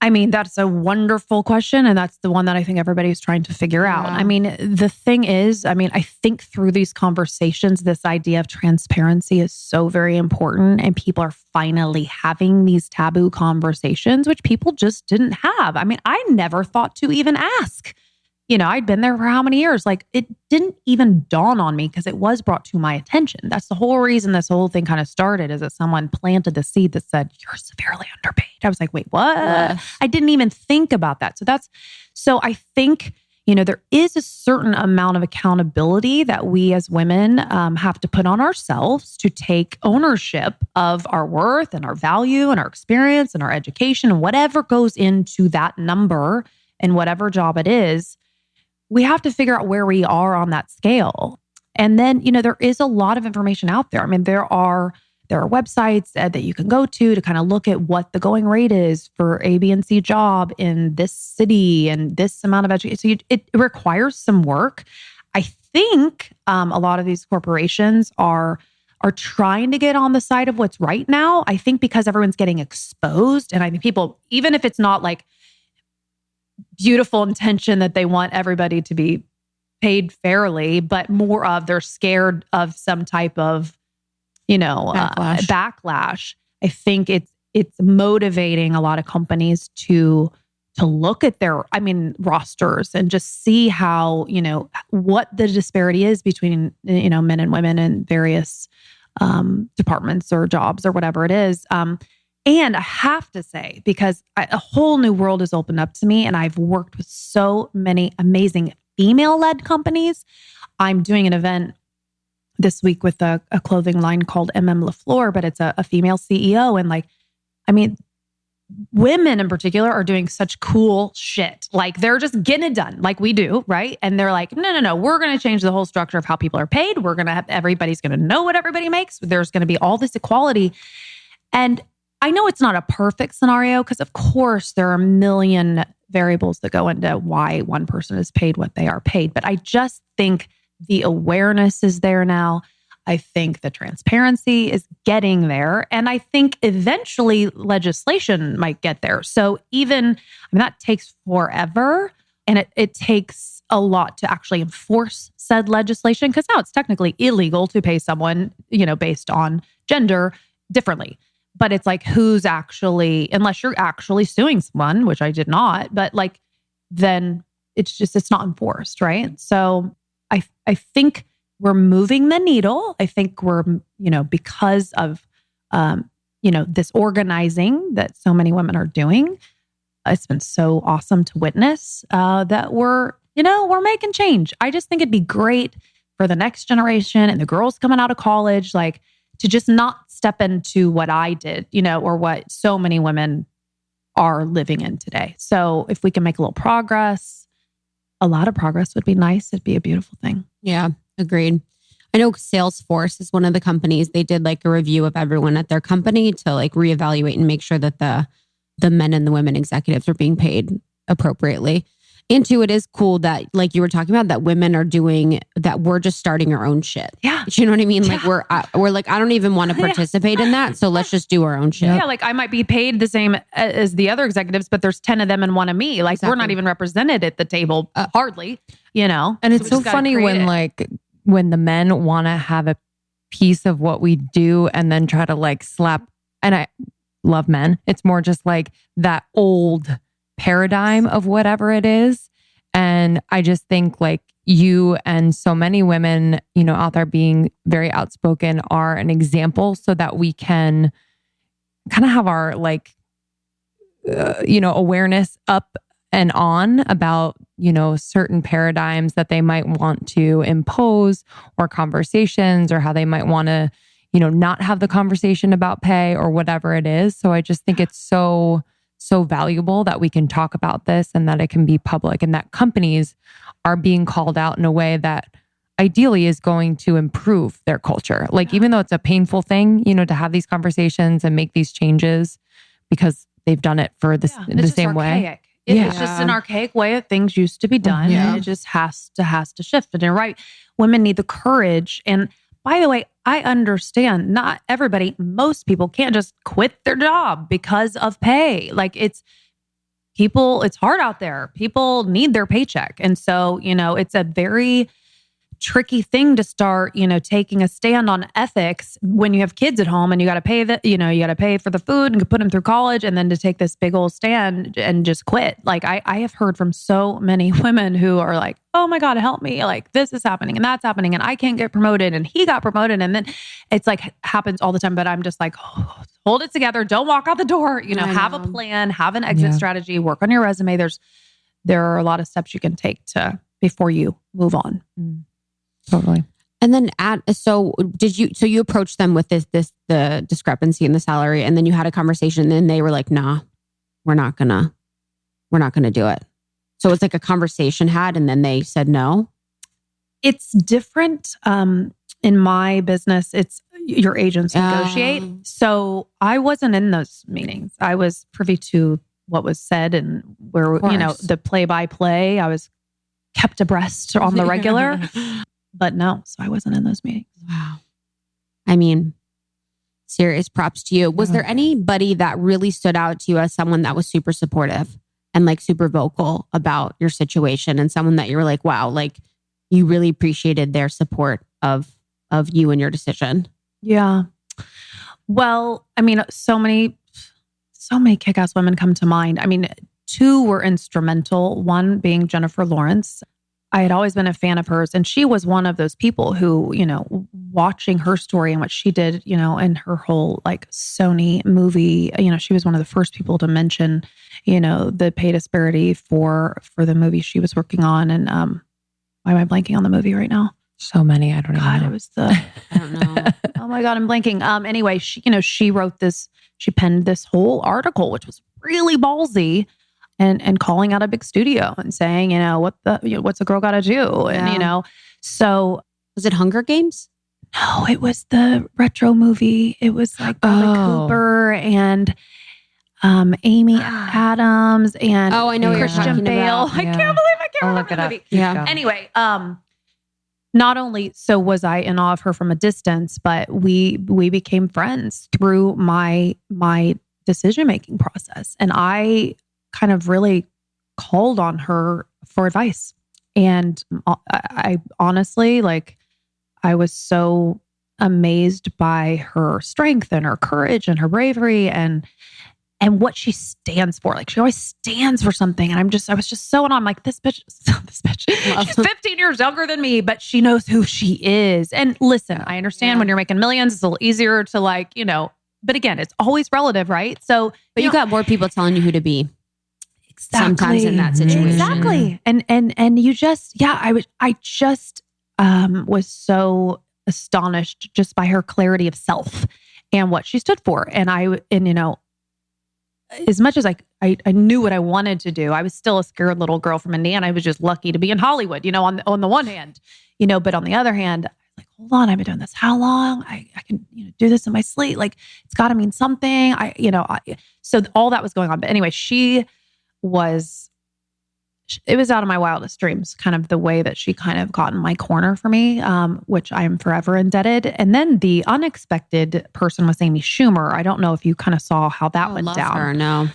I mean, that's a wonderful question. And that's the one that I think everybody's trying to figure out. I mean, the thing is, I think through these conversations, this idea of transparency is so very important. And people are finally having these taboo conversations, which people just didn't have. I mean, I never thought to even ask. I'd been there for how many years? Like, it didn't even dawn on me because it was brought to my attention. That's the whole reason this whole thing kind of started, is that someone planted the seed that said, you're severely underpaid. I was like, wait, what? I didn't even think about that. So I think, there is a certain amount of accountability that we as women have to put on ourselves to take ownership of our worth and our value and our experience and our education and whatever goes into that number and whatever job it is. We have to figure out where we are on that scale. And then, there is a lot of information out there. I mean, there are websites that you can go to kind of look at what the going rate is for A, B, and C job in this city and this amount of education. So it requires some work. I think a lot of these corporations are trying to get on the side of what's right now. I think because everyone's getting exposed, and I think people, even if it's not like beautiful intention that they want everybody to be paid fairly, but more of they're scared of some type of, backlash. I think it's motivating a lot of companies to look at their, rosters and just see how, what the disparity is between, men and women in various departments or jobs or whatever it is. And I have to say, because a whole new world has opened up to me, and I've worked with so many amazing female-led companies. I'm doing an event this week with a clothing line called LaFleur, but it's a female CEO. And women in particular are doing such cool shit. Like they're just getting it done like we do, right? And they're like, no, we're going to change the whole structure of how people are paid. We're going to have, everybody's going to know what everybody makes. There's going to be all this equality. And I know it's not a perfect scenario because of course there are a million variables that go into why one person is paid what they are paid. But I just think the awareness is there now. I think the transparency is getting there. And I think eventually legislation might get there. So that takes forever. And it takes a lot to actually enforce said legislation, because now it's technically illegal to pay someone, based on gender differently. But it's like, who's actually, unless you're actually suing someone, which I did not, but then it's not enforced, right? So I think we're moving the needle. I think we're, because of, this organizing that so many women are doing. It's been so awesome to witness that we're making change. I just think it'd be great for the next generation and the girls coming out of college, to just not step into what I did, or what so many women are living in today. So if we can make a little progress, a lot of progress would be nice. It'd be a beautiful thing. Yeah, agreed. I know Salesforce is one of the companies. They did a review of everyone at their company to reevaluate and make sure that the men and the women executives are being paid appropriately. And two, it is cool that you were talking about that women are doing that. We're just starting our own shit. Yeah. You know what I mean? Yeah. We're I don't even want to participate in that. So let's just do our own shit. Yeah. I might be paid the same as the other executives, but there's 10 of them and one of me. Exactly. We're not even represented at the table, hardly, And it's so funny when the men want to have a piece of what we do and then try to slap, and I love men. It's more just that old paradigm of whatever it is. And I just think you and so many women, out there being very outspoken are an example so that we can kind of have our awareness up and on about, certain paradigms that they might want to impose or conversations or how they might want to, not have the conversation about pay or whatever it is. So I just think it's so valuable that we can talk about this and that it can be public and that companies are being called out in a way that ideally is going to improve their culture. Even though it's a painful thing, to have these conversations and make these changes because they've done it for the same way. It's just an archaic way that things used to be done. Yeah. And it just has to shift. And you're right. Women need the courage. And by the way, I understand not everybody, most people can't just quit their job because of pay. It's hard out there. People need their paycheck. And so, it's a very tricky thing to start, taking a stand on ethics when you have kids at home and you got to pay you got to pay for the food and put them through college, and then to take this big old stand and just quit. I have heard from so many women who are like, oh my God, help me. This is happening and that's happening and I can't get promoted and he got promoted. And then it's happens all the time, but I'm just hold it together. Don't walk out the door, have a plan, have an exit strategy, work on your resume. There are a lot of steps you can take before you move on. Totally. And then so you approached them with the discrepancy in the salary, and then you had a conversation and then they were like, nah, we're not gonna do it. So it's a conversation had, and then they said no. It's different. In my business, it's your agents negotiate. So I wasn't in those meetings. I was privy to what was said and where, the play-by-play. I was kept abreast on the regular, but no, so I wasn't in those meetings. Wow. I mean, serious props to you. Was there anybody that really stood out to you as someone that was super supportive and like super vocal about your situation, and someone that you were like, wow, like you really appreciated their support of you and your decision? Yeah. Well, I mean, so many kick-ass women come to mind. I mean, two were instrumental. One being Jennifer Lawrence. I had always been a fan of hers, and she was one of those people who, watching her story and what she did, in her whole like Sony movie, she was one of the first people to mention, the pay disparity for the movie she was working on. And why am I blanking on the movie right now? So many, I don't know. God, it was I don't know. Oh my God, I'm blanking. Anyway, she wrote this, she penned this whole article, which was really ballsy, and calling out a big studio and saying, what's a girl got to do? And, so. Was it Hunger Games? No, it was the retro movie. It was like Bradley Cooper and Amy Adams and I know Christian Bale. I can't believe I can't remember the movie. Yeah. Anyway, not only so was I in awe of her from a distance, but we became friends through my decision-making process. And I kind of really called on her for advice. And I honestly, I was so amazed by her strength and her courage and her bravery and what she stands for. Like, she always stands for something. And I was just so, and I'm like, this bitch, she's 15 years younger than me, but she knows who she is. And listen, I understand when you're making millions, it's a little easier to but again, it's always relative, right? So, but you got more people telling you who to be. Exactly. Sometimes in that situation. Exactly. And you just, I just was so astonished just by her clarity of self and what she stood for. And as much as I knew what I wanted to do, I was still a scared little girl from Indiana. I was just lucky to be in Hollywood, on the one hand, but on the other hand, I was like, hold on, I've been doing this how long? I can, do this in my sleep. Like, it's got to mean something. So all that was going on. But anyway, it was out of my wildest dreams, kind of the way that she kind of got in my corner for me, which I am forever indebted. And then the unexpected person was Amy Schumer. I don't know if you kind of saw how that went down. Her, no.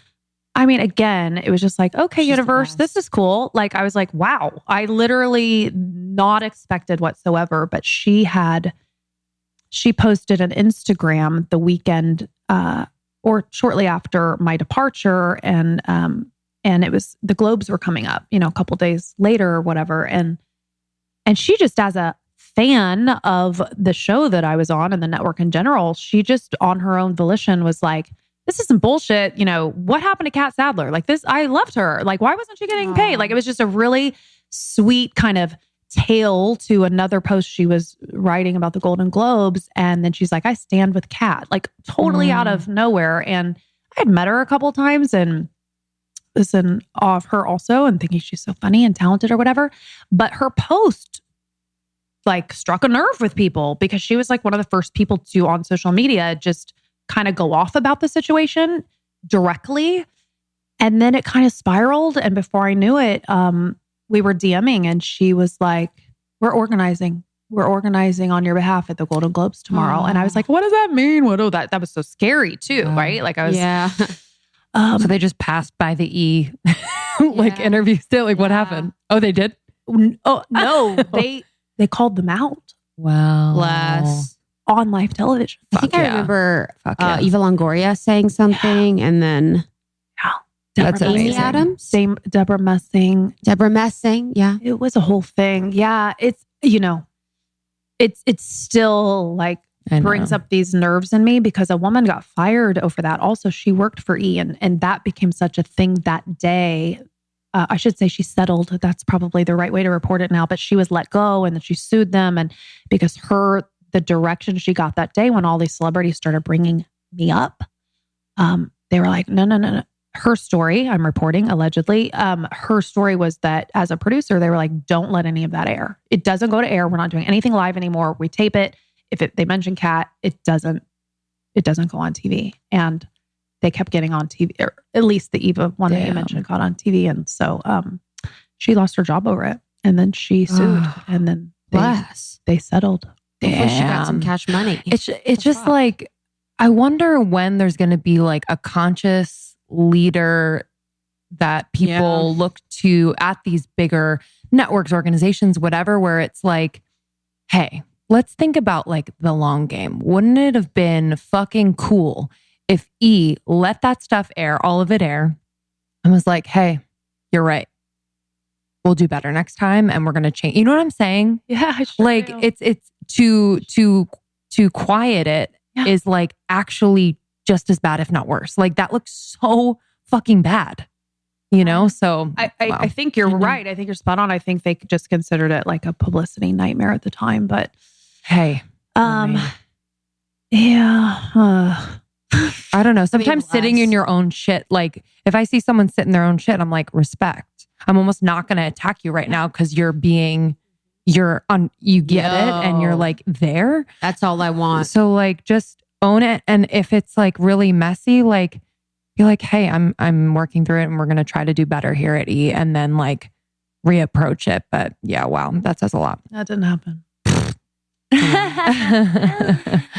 I mean, again, it was just like, okay, she's universe, this is cool. Like, I was like, wow, I literally not expected whatsoever, but she posted an Instagram the weekend, or shortly after my departure. And it was, the Globes were coming up, a couple days later or whatever. And she just, as a fan of the show that I was on and the network in general, she just on her own volition was like, this is some bullshit. What happened to Catt Sadler? Like, this, I loved her. Like, why wasn't she getting paid? Like, it was just a really sweet kind of tail to another post she was writing about the Golden Globes. And then she's like, I stand with Catt, like totally out of nowhere. And I had met her a couple of times and was in awe of her also and thinking she's so funny and talented or whatever. But her post struck a nerve with people because she was like one of the first people to on social media just kind of go off about the situation directly. And then it kind of spiraled. And before I knew it, we were DMing and she was like, we're organizing on your behalf at the Golden Globes tomorrow. And I was like, what does that mean? That was so scary too, right? Like, I was, so they just passed by the interview still. Like, what happened? Oh, they did? Oh, no, they called them out. Wow. Bless. On live television. I think I remember Eva Longoria saying something, and then That's Amy Adams, Deborah Messing. Yeah, it was a whole thing. Yeah, it's it's still like brings up these nerves in me because a woman got fired over that. Also, she worked for E! And that became such a thing that day. I should say she settled. That's probably the right way to report it now. But she was let go, and then she sued them, and because the direction she got that day when all these celebrities started bringing me up, they were like, no. her story, I'm reporting allegedly, her story was that as a producer, they were like, don't let any of that air. It doesn't go to air. We're not doing anything live anymore. We tape it. If they mention Catt, it doesn't go on TV. And they kept getting on TV, or at least the Eva one that you mentioned got on TV. And so she lost her job over it. And then she sued. And then they settled. Before she got some cash money. It's just like, I wonder when there's going to be like a conscious leader that people look to at these bigger networks, organizations, whatever, where it's like, hey, let's think about like the long game. Wouldn't it have been fucking cool if E let that stuff air, all of it air, and was like, hey, you're right. We'll do better next time, and we're going to change. You know what I'm saying? Yeah. Like it's to quiet it is like actually just as bad, if not worse. Like that looks so fucking bad, you know? So I think you're right. I think you're spot on. I think they just considered it like a publicity nightmare at the time, but hey, I don't know. Sometimes sitting in your own shit, like if I see someone sit in their own shit, I'm like, respect. I'm almost not going to attack you right now because you get it and you're like there. That's all I want. So like just own it. And if it's like really messy, like be like, hey, I'm working through it and we're going to try to do better here at E, and then like reapproach it. But yeah, wow, that says a lot. That didn't happen.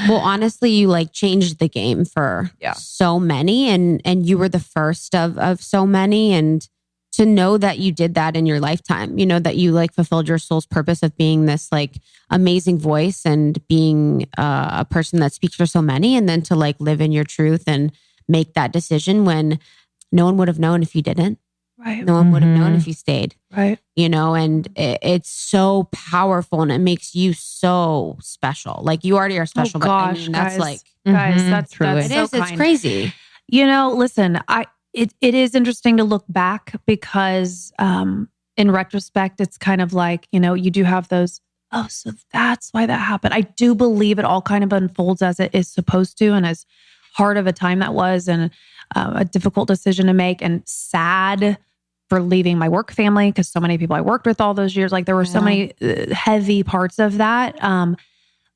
Well, honestly, you like changed the game for so many, and you were the first of so many, and to know that you did that in your lifetime, you know, that you like fulfilled your soul's purpose of being this like amazing voice and being a person that speaks for so many, and then to like live in your truth and make that decision when no one would have known if you didn't. Right. No one would have known if you stayed. Right. You know, and it's so powerful and it makes you so special. Like you already are special, but I mean, that's like, that's truly. That's so it's crazy. You know, listen, it is interesting to look back because in retrospect, it's kind of like, you know, you do have those, oh, so that's why that happened. I do believe it all kind of unfolds as it is supposed to, and as hard of a time that was, and a difficult decision to make, and sad for leaving my work family because so many people I worked with all those years, like there were so many heavy parts of that.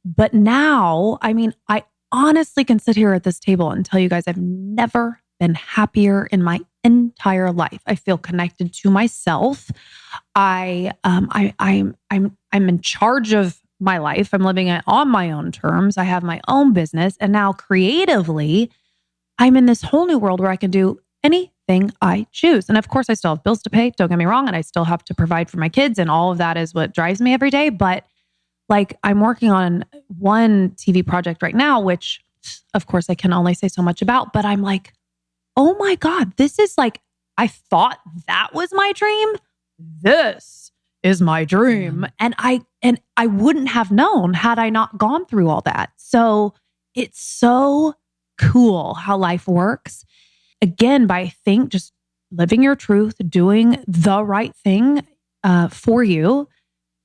But now, I mean, I honestly can sit here at this table and tell you guys I've never been happier in my entire life. I feel connected to myself. I'm in charge of my life. I'm living it on my own terms. I have my own business, and now creatively, I'm in this whole new world where I can do anything I choose. And of course, I still have bills to pay. Don't get me wrong, and I still have to provide for my kids, and all of that is what drives me every day. But like, I'm working on one TV project right now, which of course I can only say so much about, but I'm like, oh my God, this is like, I thought that was my dream. This is my dream. And I wouldn't have known had I not gone through all that. So it's so cool how life works. Again, by I think just living your truth, doing the right thing for you,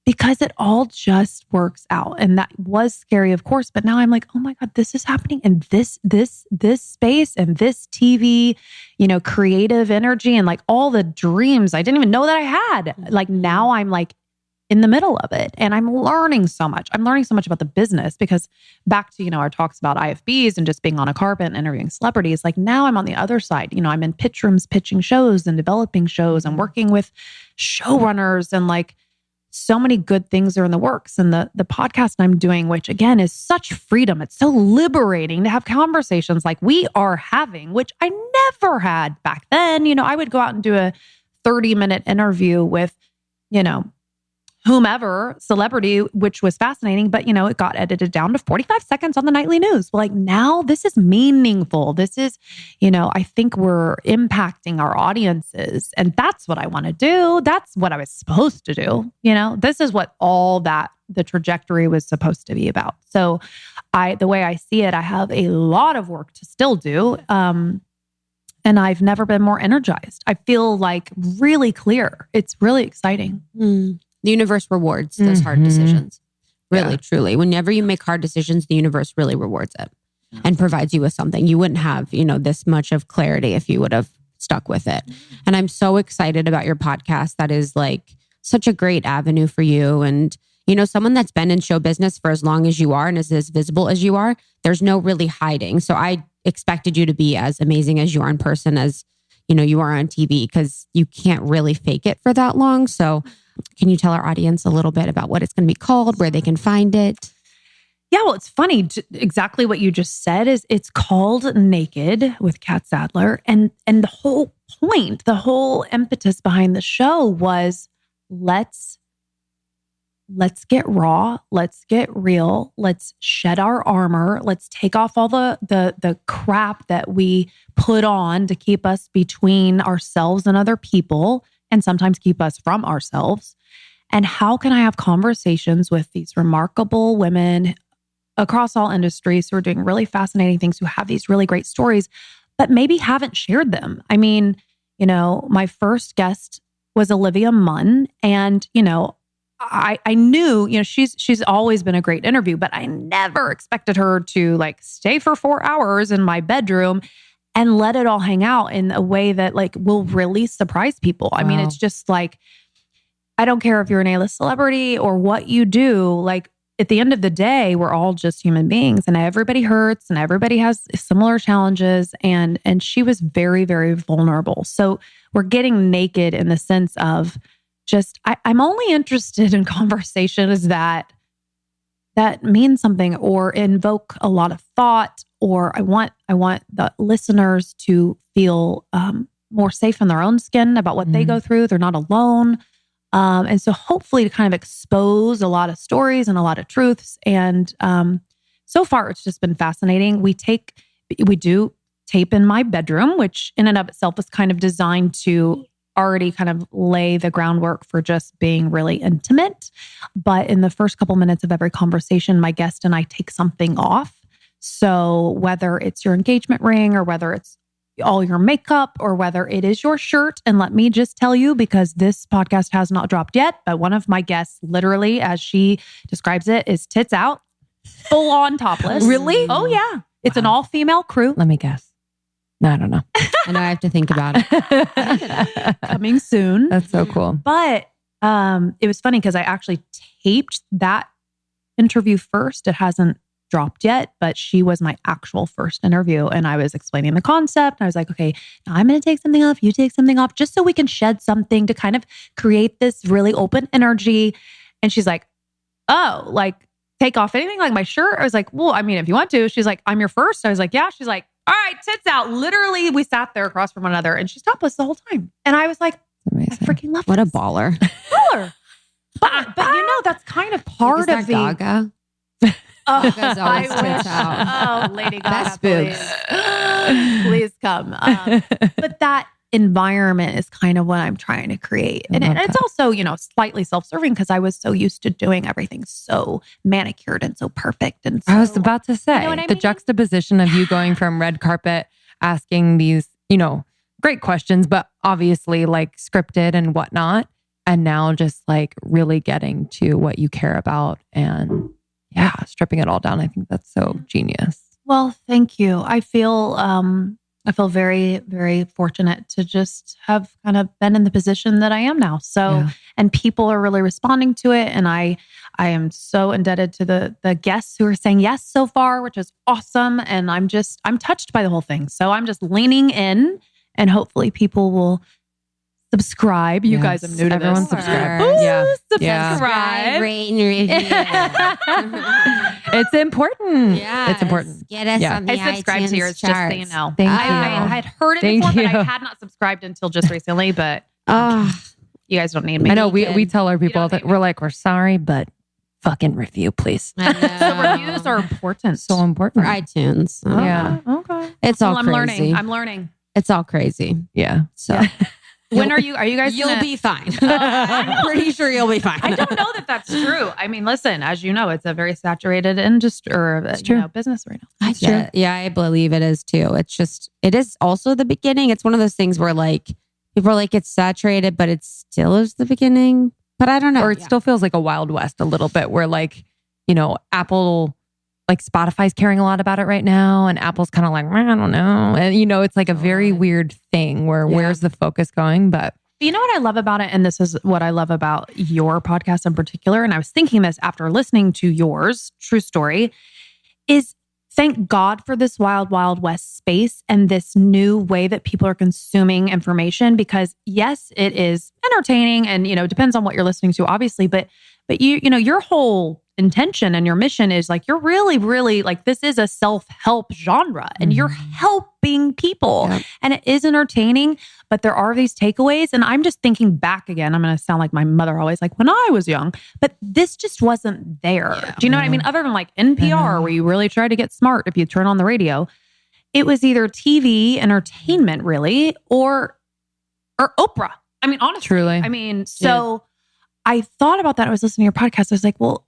because it all just works out. And that was scary, of course, but now I'm like, oh my God, this is happening in this space and this TV, you know, creative energy and like all the dreams I didn't even know that I had. Like now I'm like in the middle of it, and I'm learning so much. I'm learning so much about the business, because back to, you know, our talks about IFBs and just being on a carpet and interviewing celebrities, like now I'm on the other side. You know, I'm in pitch rooms pitching shows and developing shows and working with showrunners, and like so many good things are in the works. And the podcast I'm doing, which again is such freedom. It's so liberating to have conversations like we are having, which I never had back then. You know, I would go out and do a 30-minute interview with, you know, whomever, celebrity, which was fascinating, but you know, it got edited down to 45 seconds on the nightly news. Like now this is meaningful. This is, you know, I think we're impacting our audiences, and that's what I want to do. That's what I was supposed to do. You know, this is what all that the trajectory was supposed to be about. So the way I see it, I have a lot of work to still do. And I've never been more energized. I feel like really clear. It's really exciting. The universe rewards those hard decisions. Really, truly. Whenever you make hard decisions, the universe really rewards it and provides you with something. You wouldn't have, you know, this much of clarity if you would have stuck with it. And I'm so excited about your podcast. That is like such a great avenue for you. And, you know, someone that's been in show business for as long as you are and is as visible as you are, there's no really hiding. So I expected you to be as amazing as you are in person as, you know, you are on TV, because you can't really fake it for that long. So can you tell our audience a little bit about what it's going to be called, where they can find it? Yeah, well, it's funny. Exactly what you just said is it's called Naked with Catt Sadler. And the whole point, the whole impetus behind the show was let's get raw. Let's get real. Let's shed our armor. Let's take off all the crap that we put on to keep us between ourselves and other people, and sometimes keep us from ourselves. And how can I have conversations with these remarkable women across all industries who are doing really fascinating things, who have these really great stories, but maybe haven't shared them? I mean, you know, my first guest was Olivia Munn, and, you know, I knew, you know, she's always been a great interview, but I never expected her to like stay for 4 hours in my bedroom and let it all hang out in a way that like will really surprise people. Wow. I mean, it's just like, I don't care if you're an A-list celebrity or what you do, like at the end of the day, we're all just human beings, and everybody hurts and everybody has similar challenges. And she was very, very vulnerable. So we're getting naked in the sense of just, I'm only interested in conversations that mean something or invoke a lot of thought, or I want the listeners to feel more safe in their own skin about what they go through. They're not alone. And so hopefully to kind of expose a lot of stories and a lot of truths. And so far, it's just been fascinating. We do tape in my bedroom, which in and of itself is kind of designed to already kind of lay the groundwork for just being really intimate. But in the first couple minutes of every conversation, my guest and I take something off. So whether it's your engagement ring, or whether it's all your makeup, or whether it is your shirt. And let me just tell you, because this podcast has not dropped yet, but one of my guests, literally, as she describes it, is tits out, full on topless. Really? Oh yeah. It's an all-female crew. Let me guess. No, I don't know. I know I have to think about it. Coming soon. That's so cool. But it was funny because I actually taped that interview first. It hasn't dropped yet, but she was my actual first interview. And I was explaining the concept. And I was like, okay, now I'm going to take something off. You take something off, just so we can shed something to kind of create this really open energy. And she's like, oh, like take off anything, like my shirt? I was like, well, I mean, if you want to. She's like, I'm your first. I was like, yeah. She's like, all right, tits out. Literally, we sat there across from one another, and she's topless the whole time. And I was like, amazing. I freaking love What a this. baller. Baller. But you know, that's kind of part of the Gaga. Oh, Gaga's always I tits wish. out. Oh, Lady Best Gaga, boobs. please come. But that environment is kind of what I'm trying to create. And it's also, you know, slightly self-serving because I was so used to doing everything so manicured and so perfect. And so, I was about to say, you know what I the mean? juxtaposition of you going from red carpet, asking these, you know, great questions, but obviously like scripted and whatnot. And now just like really getting to what you care about and stripping it all down. I think that's so genius. Well, thank you. I feel very, very fortunate to just have kind of been in the position that I am now. So, and people are really responding to it. And I am so indebted to the guests who are saying yes so far, which is awesome. And I'm touched by the whole thing. So I'm just leaning in, and hopefully people will subscribe. You guys are new to everyone this. subscribe. Ooh, Yeah. subscribe. Rate and review. It's important. Yeah, It's important. Get us on the I subscribed iTunes to yours, charts. just so you know. Thank I you. had heard it Thank before, but you. I had not subscribed until just recently. But you guys don't need me. I know we tell our people that we're sorry, but fucking review, please. I know. So reviews are important. So important. For iTunes. Yeah. Okay. It's all I'm crazy. I'm learning. It's all crazy. Yeah. So When are you guys you'll gonna, be fine. I'm pretty sure you'll be fine. I don't know that that's true. I mean, listen, as you know, it's a very saturated industry or business right now. Yeah, I believe it is too. It is also the beginning. It's one of those things where like people are like, it's saturated, but it still is the beginning. But I don't know. Or it still feels like a Wild West a little bit, where like, you know, Apple like Spotify's caring a lot about it right now, and Apple's kind of like, I don't know. And it's like a very weird thing where where's the focus going? But you know what I love about it? And this is what I love about your podcast in particular. And I was thinking this after listening to yours, True Story, is thank God for this wild, wild west space and this new way that people are consuming information, because yes, it is entertaining and, it depends on what you're listening to, obviously, but your whole intention and your mission is like, you're really, really like, this is a self-help genre and you're helping people and it is entertaining, but there are these takeaways. And I'm just thinking back again, I'm going to sound like my mother always, like when I was young, but this just wasn't there. Do you know what I mean? Other than like NPR, where you really try to get smart if you turn on the radio, it was either TV entertainment really, or Oprah. I mean, honestly, truly. I mean, so I thought about that. I was listening to your podcast. I was like, well,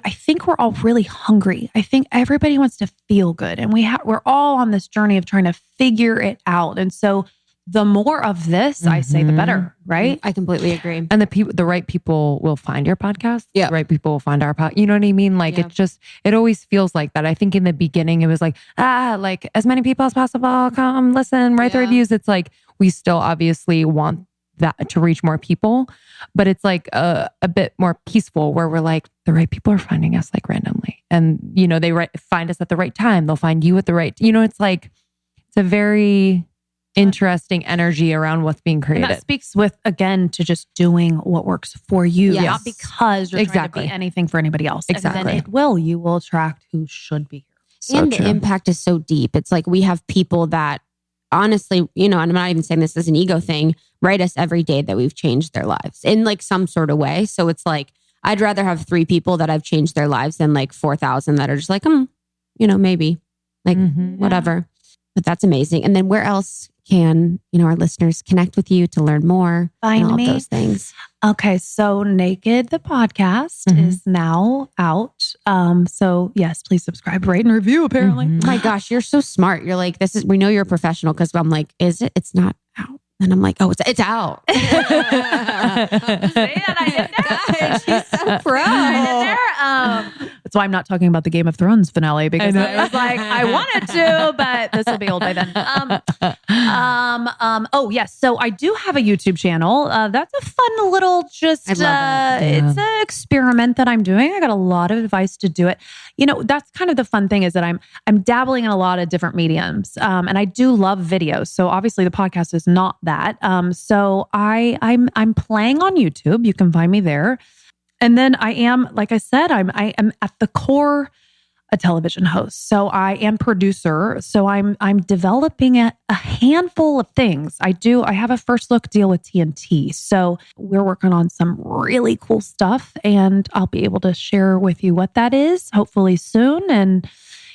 I think we're all really hungry. I think everybody wants to feel good. And we're all on this journey of trying to figure it out. And so the more of this, I say, the better, right? I completely agree. And the right people will find your podcast. Yeah. The right people will find our podcast. You know what I mean? Like it always feels like that. I think in the beginning it was like, like as many people as possible, come listen, write the reviews. It's like, we still obviously want that to reach more people, but it's like a bit more peaceful where we're like, the right people are finding us like randomly, and they find us at the right time. They'll find you at the right, it's like, it's a very interesting energy around what's being created. And that speaks again to just doing what works for you, not because you're trying to be anything for anybody else. Exactly. And then you will attract who should be here. The impact is so deep. It's like we have people that honestly, and I'm not even saying this as an ego thing, write us every day that we've changed their lives in like some sort of way. So it's like, I'd rather have 3 people that I've changed their lives than like 4,000 that are just like, maybe like whatever. But that's amazing. And then where else can, our listeners connect with you to learn more? Find and all me. Those things. Okay. So Naked, the podcast is now out. So yes, please subscribe, rate, and review, apparently. Oh my gosh, you're so smart. You're like, we know you're a professional, because I'm like, is it? It's not out. And I'm like, oh, it's out. See it? I did there. God, she's so pro. I did there. That's why I'm not talking about the Game of Thrones finale, because I was like, I wanted to, but this will be old by then. Oh yes. So I do have a YouTube channel. That's a fun little, just, it's an experiment that I'm doing. I got a lot of advice to do it. That's kind of the fun thing, is that I'm dabbling in a lot of different mediums. And I do love videos. So obviously the podcast is not that. So I'm playing on YouTube. You can find me there. And then I am, like I said, I am at the core a television host. So I am producer. So I'm developing a handful of things. I have a first look deal with TNT. So we're working on some really cool stuff, and I'll be able to share with you what that is, hopefully soon. And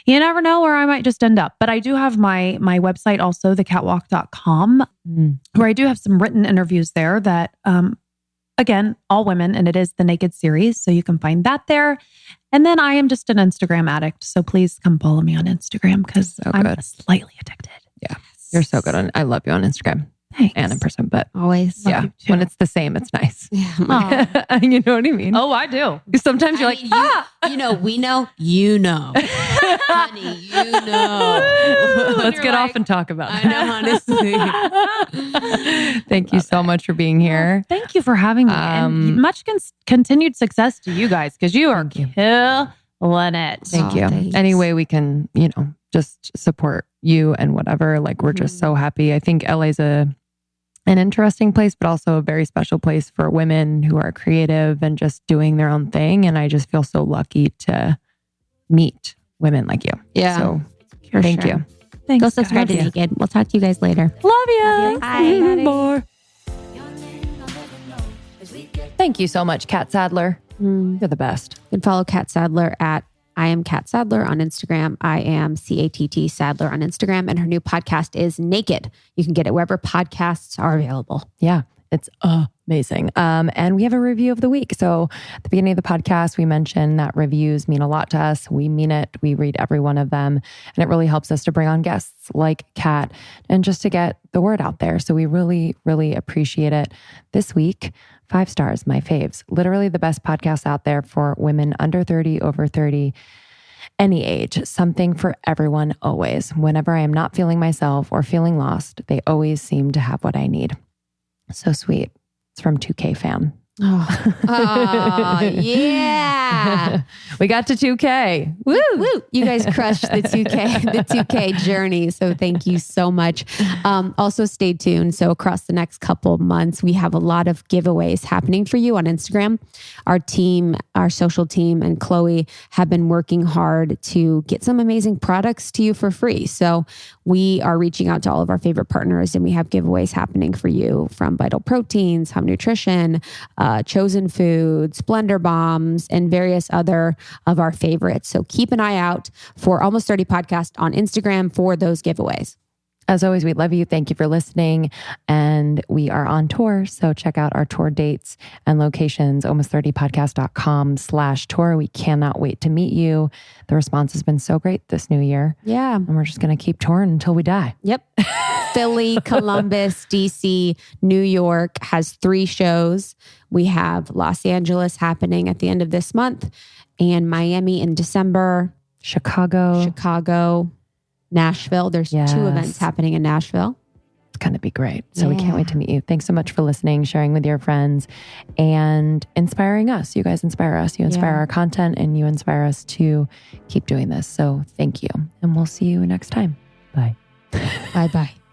you never know where I might just end up. But I do have my website also, thecatwalk.com, where I do have some written interviews there that, again, all women, and it is the Naked series. So you can find that there. And then I am just an Instagram addict. So please come follow me on Instagram, because I'm slightly addicted. Yeah. You're so good I love you on Instagram. Thanks. And in person, but always. Yeah. When it's the same, it's nice. Yeah. You know what I mean? Oh, I do. Sometimes you're like, we know, honey, Let's get off and talk about that. I know, honestly. Thank you so much for being here. Thank you for having me. And much continued success to you guys, because you are killing it. Thank you. Thanks. Any way we can, just support you and whatever. Like, we're just so happy. I think LA's an interesting place, but also a very special place for women who are creative and just doing their own thing. And I just feel so lucky to meet women like you. Yeah. So thank you. Thanks, Go subscribe to Naked. We'll talk to you guys later. Love you. Bye. Bye. Thank you so much, Catt Sadler. You're the best. You can follow Catt Sadler at I am Catt Sadler on Instagram. I am CATT Sadler on Instagram. And her new podcast is Naked. You can get it wherever podcasts are available. Yeah, it's amazing. And we have a review of the week. So at the beginning of the podcast, we mentioned that reviews mean a lot to us. We mean it. We read every one of them. And it really helps us to bring on guests like Catt and just to get the word out there. So we really, really appreciate it. This week, 5 stars, my faves. Literally the best podcast out there for women under 30, over 30. any age, something for everyone always. Whenever I am not feeling myself or feeling lost, they always seem to have what I need. So sweet. It's from 2K Fam. Oh, yeah. We got to 2K. Woo, woo. You guys crushed the 2K journey. So thank you so much. Also stay tuned. So across the next couple months, we have a lot of giveaways happening for you on Instagram. Our team, our social team, and Chloe have been working hard to get some amazing products to you for free. So we are reaching out to all of our favorite partners, and we have giveaways happening for you from Vital Proteins, Hum Nutrition, Chosen Foods, Blender Bombs, and various other of our favorites. So keep an eye out for Almost 30 Podcast on Instagram for those giveaways. As always, we love you. Thank you for listening. And we are on tour. So check out our tour dates and locations, almost30podcast.com/tour. We cannot wait to meet you. The response has been so great this new year. Yeah. And we're just going to keep touring until we die. Yep. Philly, Columbus, DC, New York has 3 shows. We have Los Angeles happening at the end of this month, and Miami in December. Chicago. Nashville. There's 2 events happening in Nashville. It's going to be great. So we can't wait to meet you. Thanks so much for listening, sharing with your friends, and inspiring us. You guys inspire us. You inspire our content, and you inspire us to keep doing this. So thank you. And we'll see you next time. Bye. Bye-bye.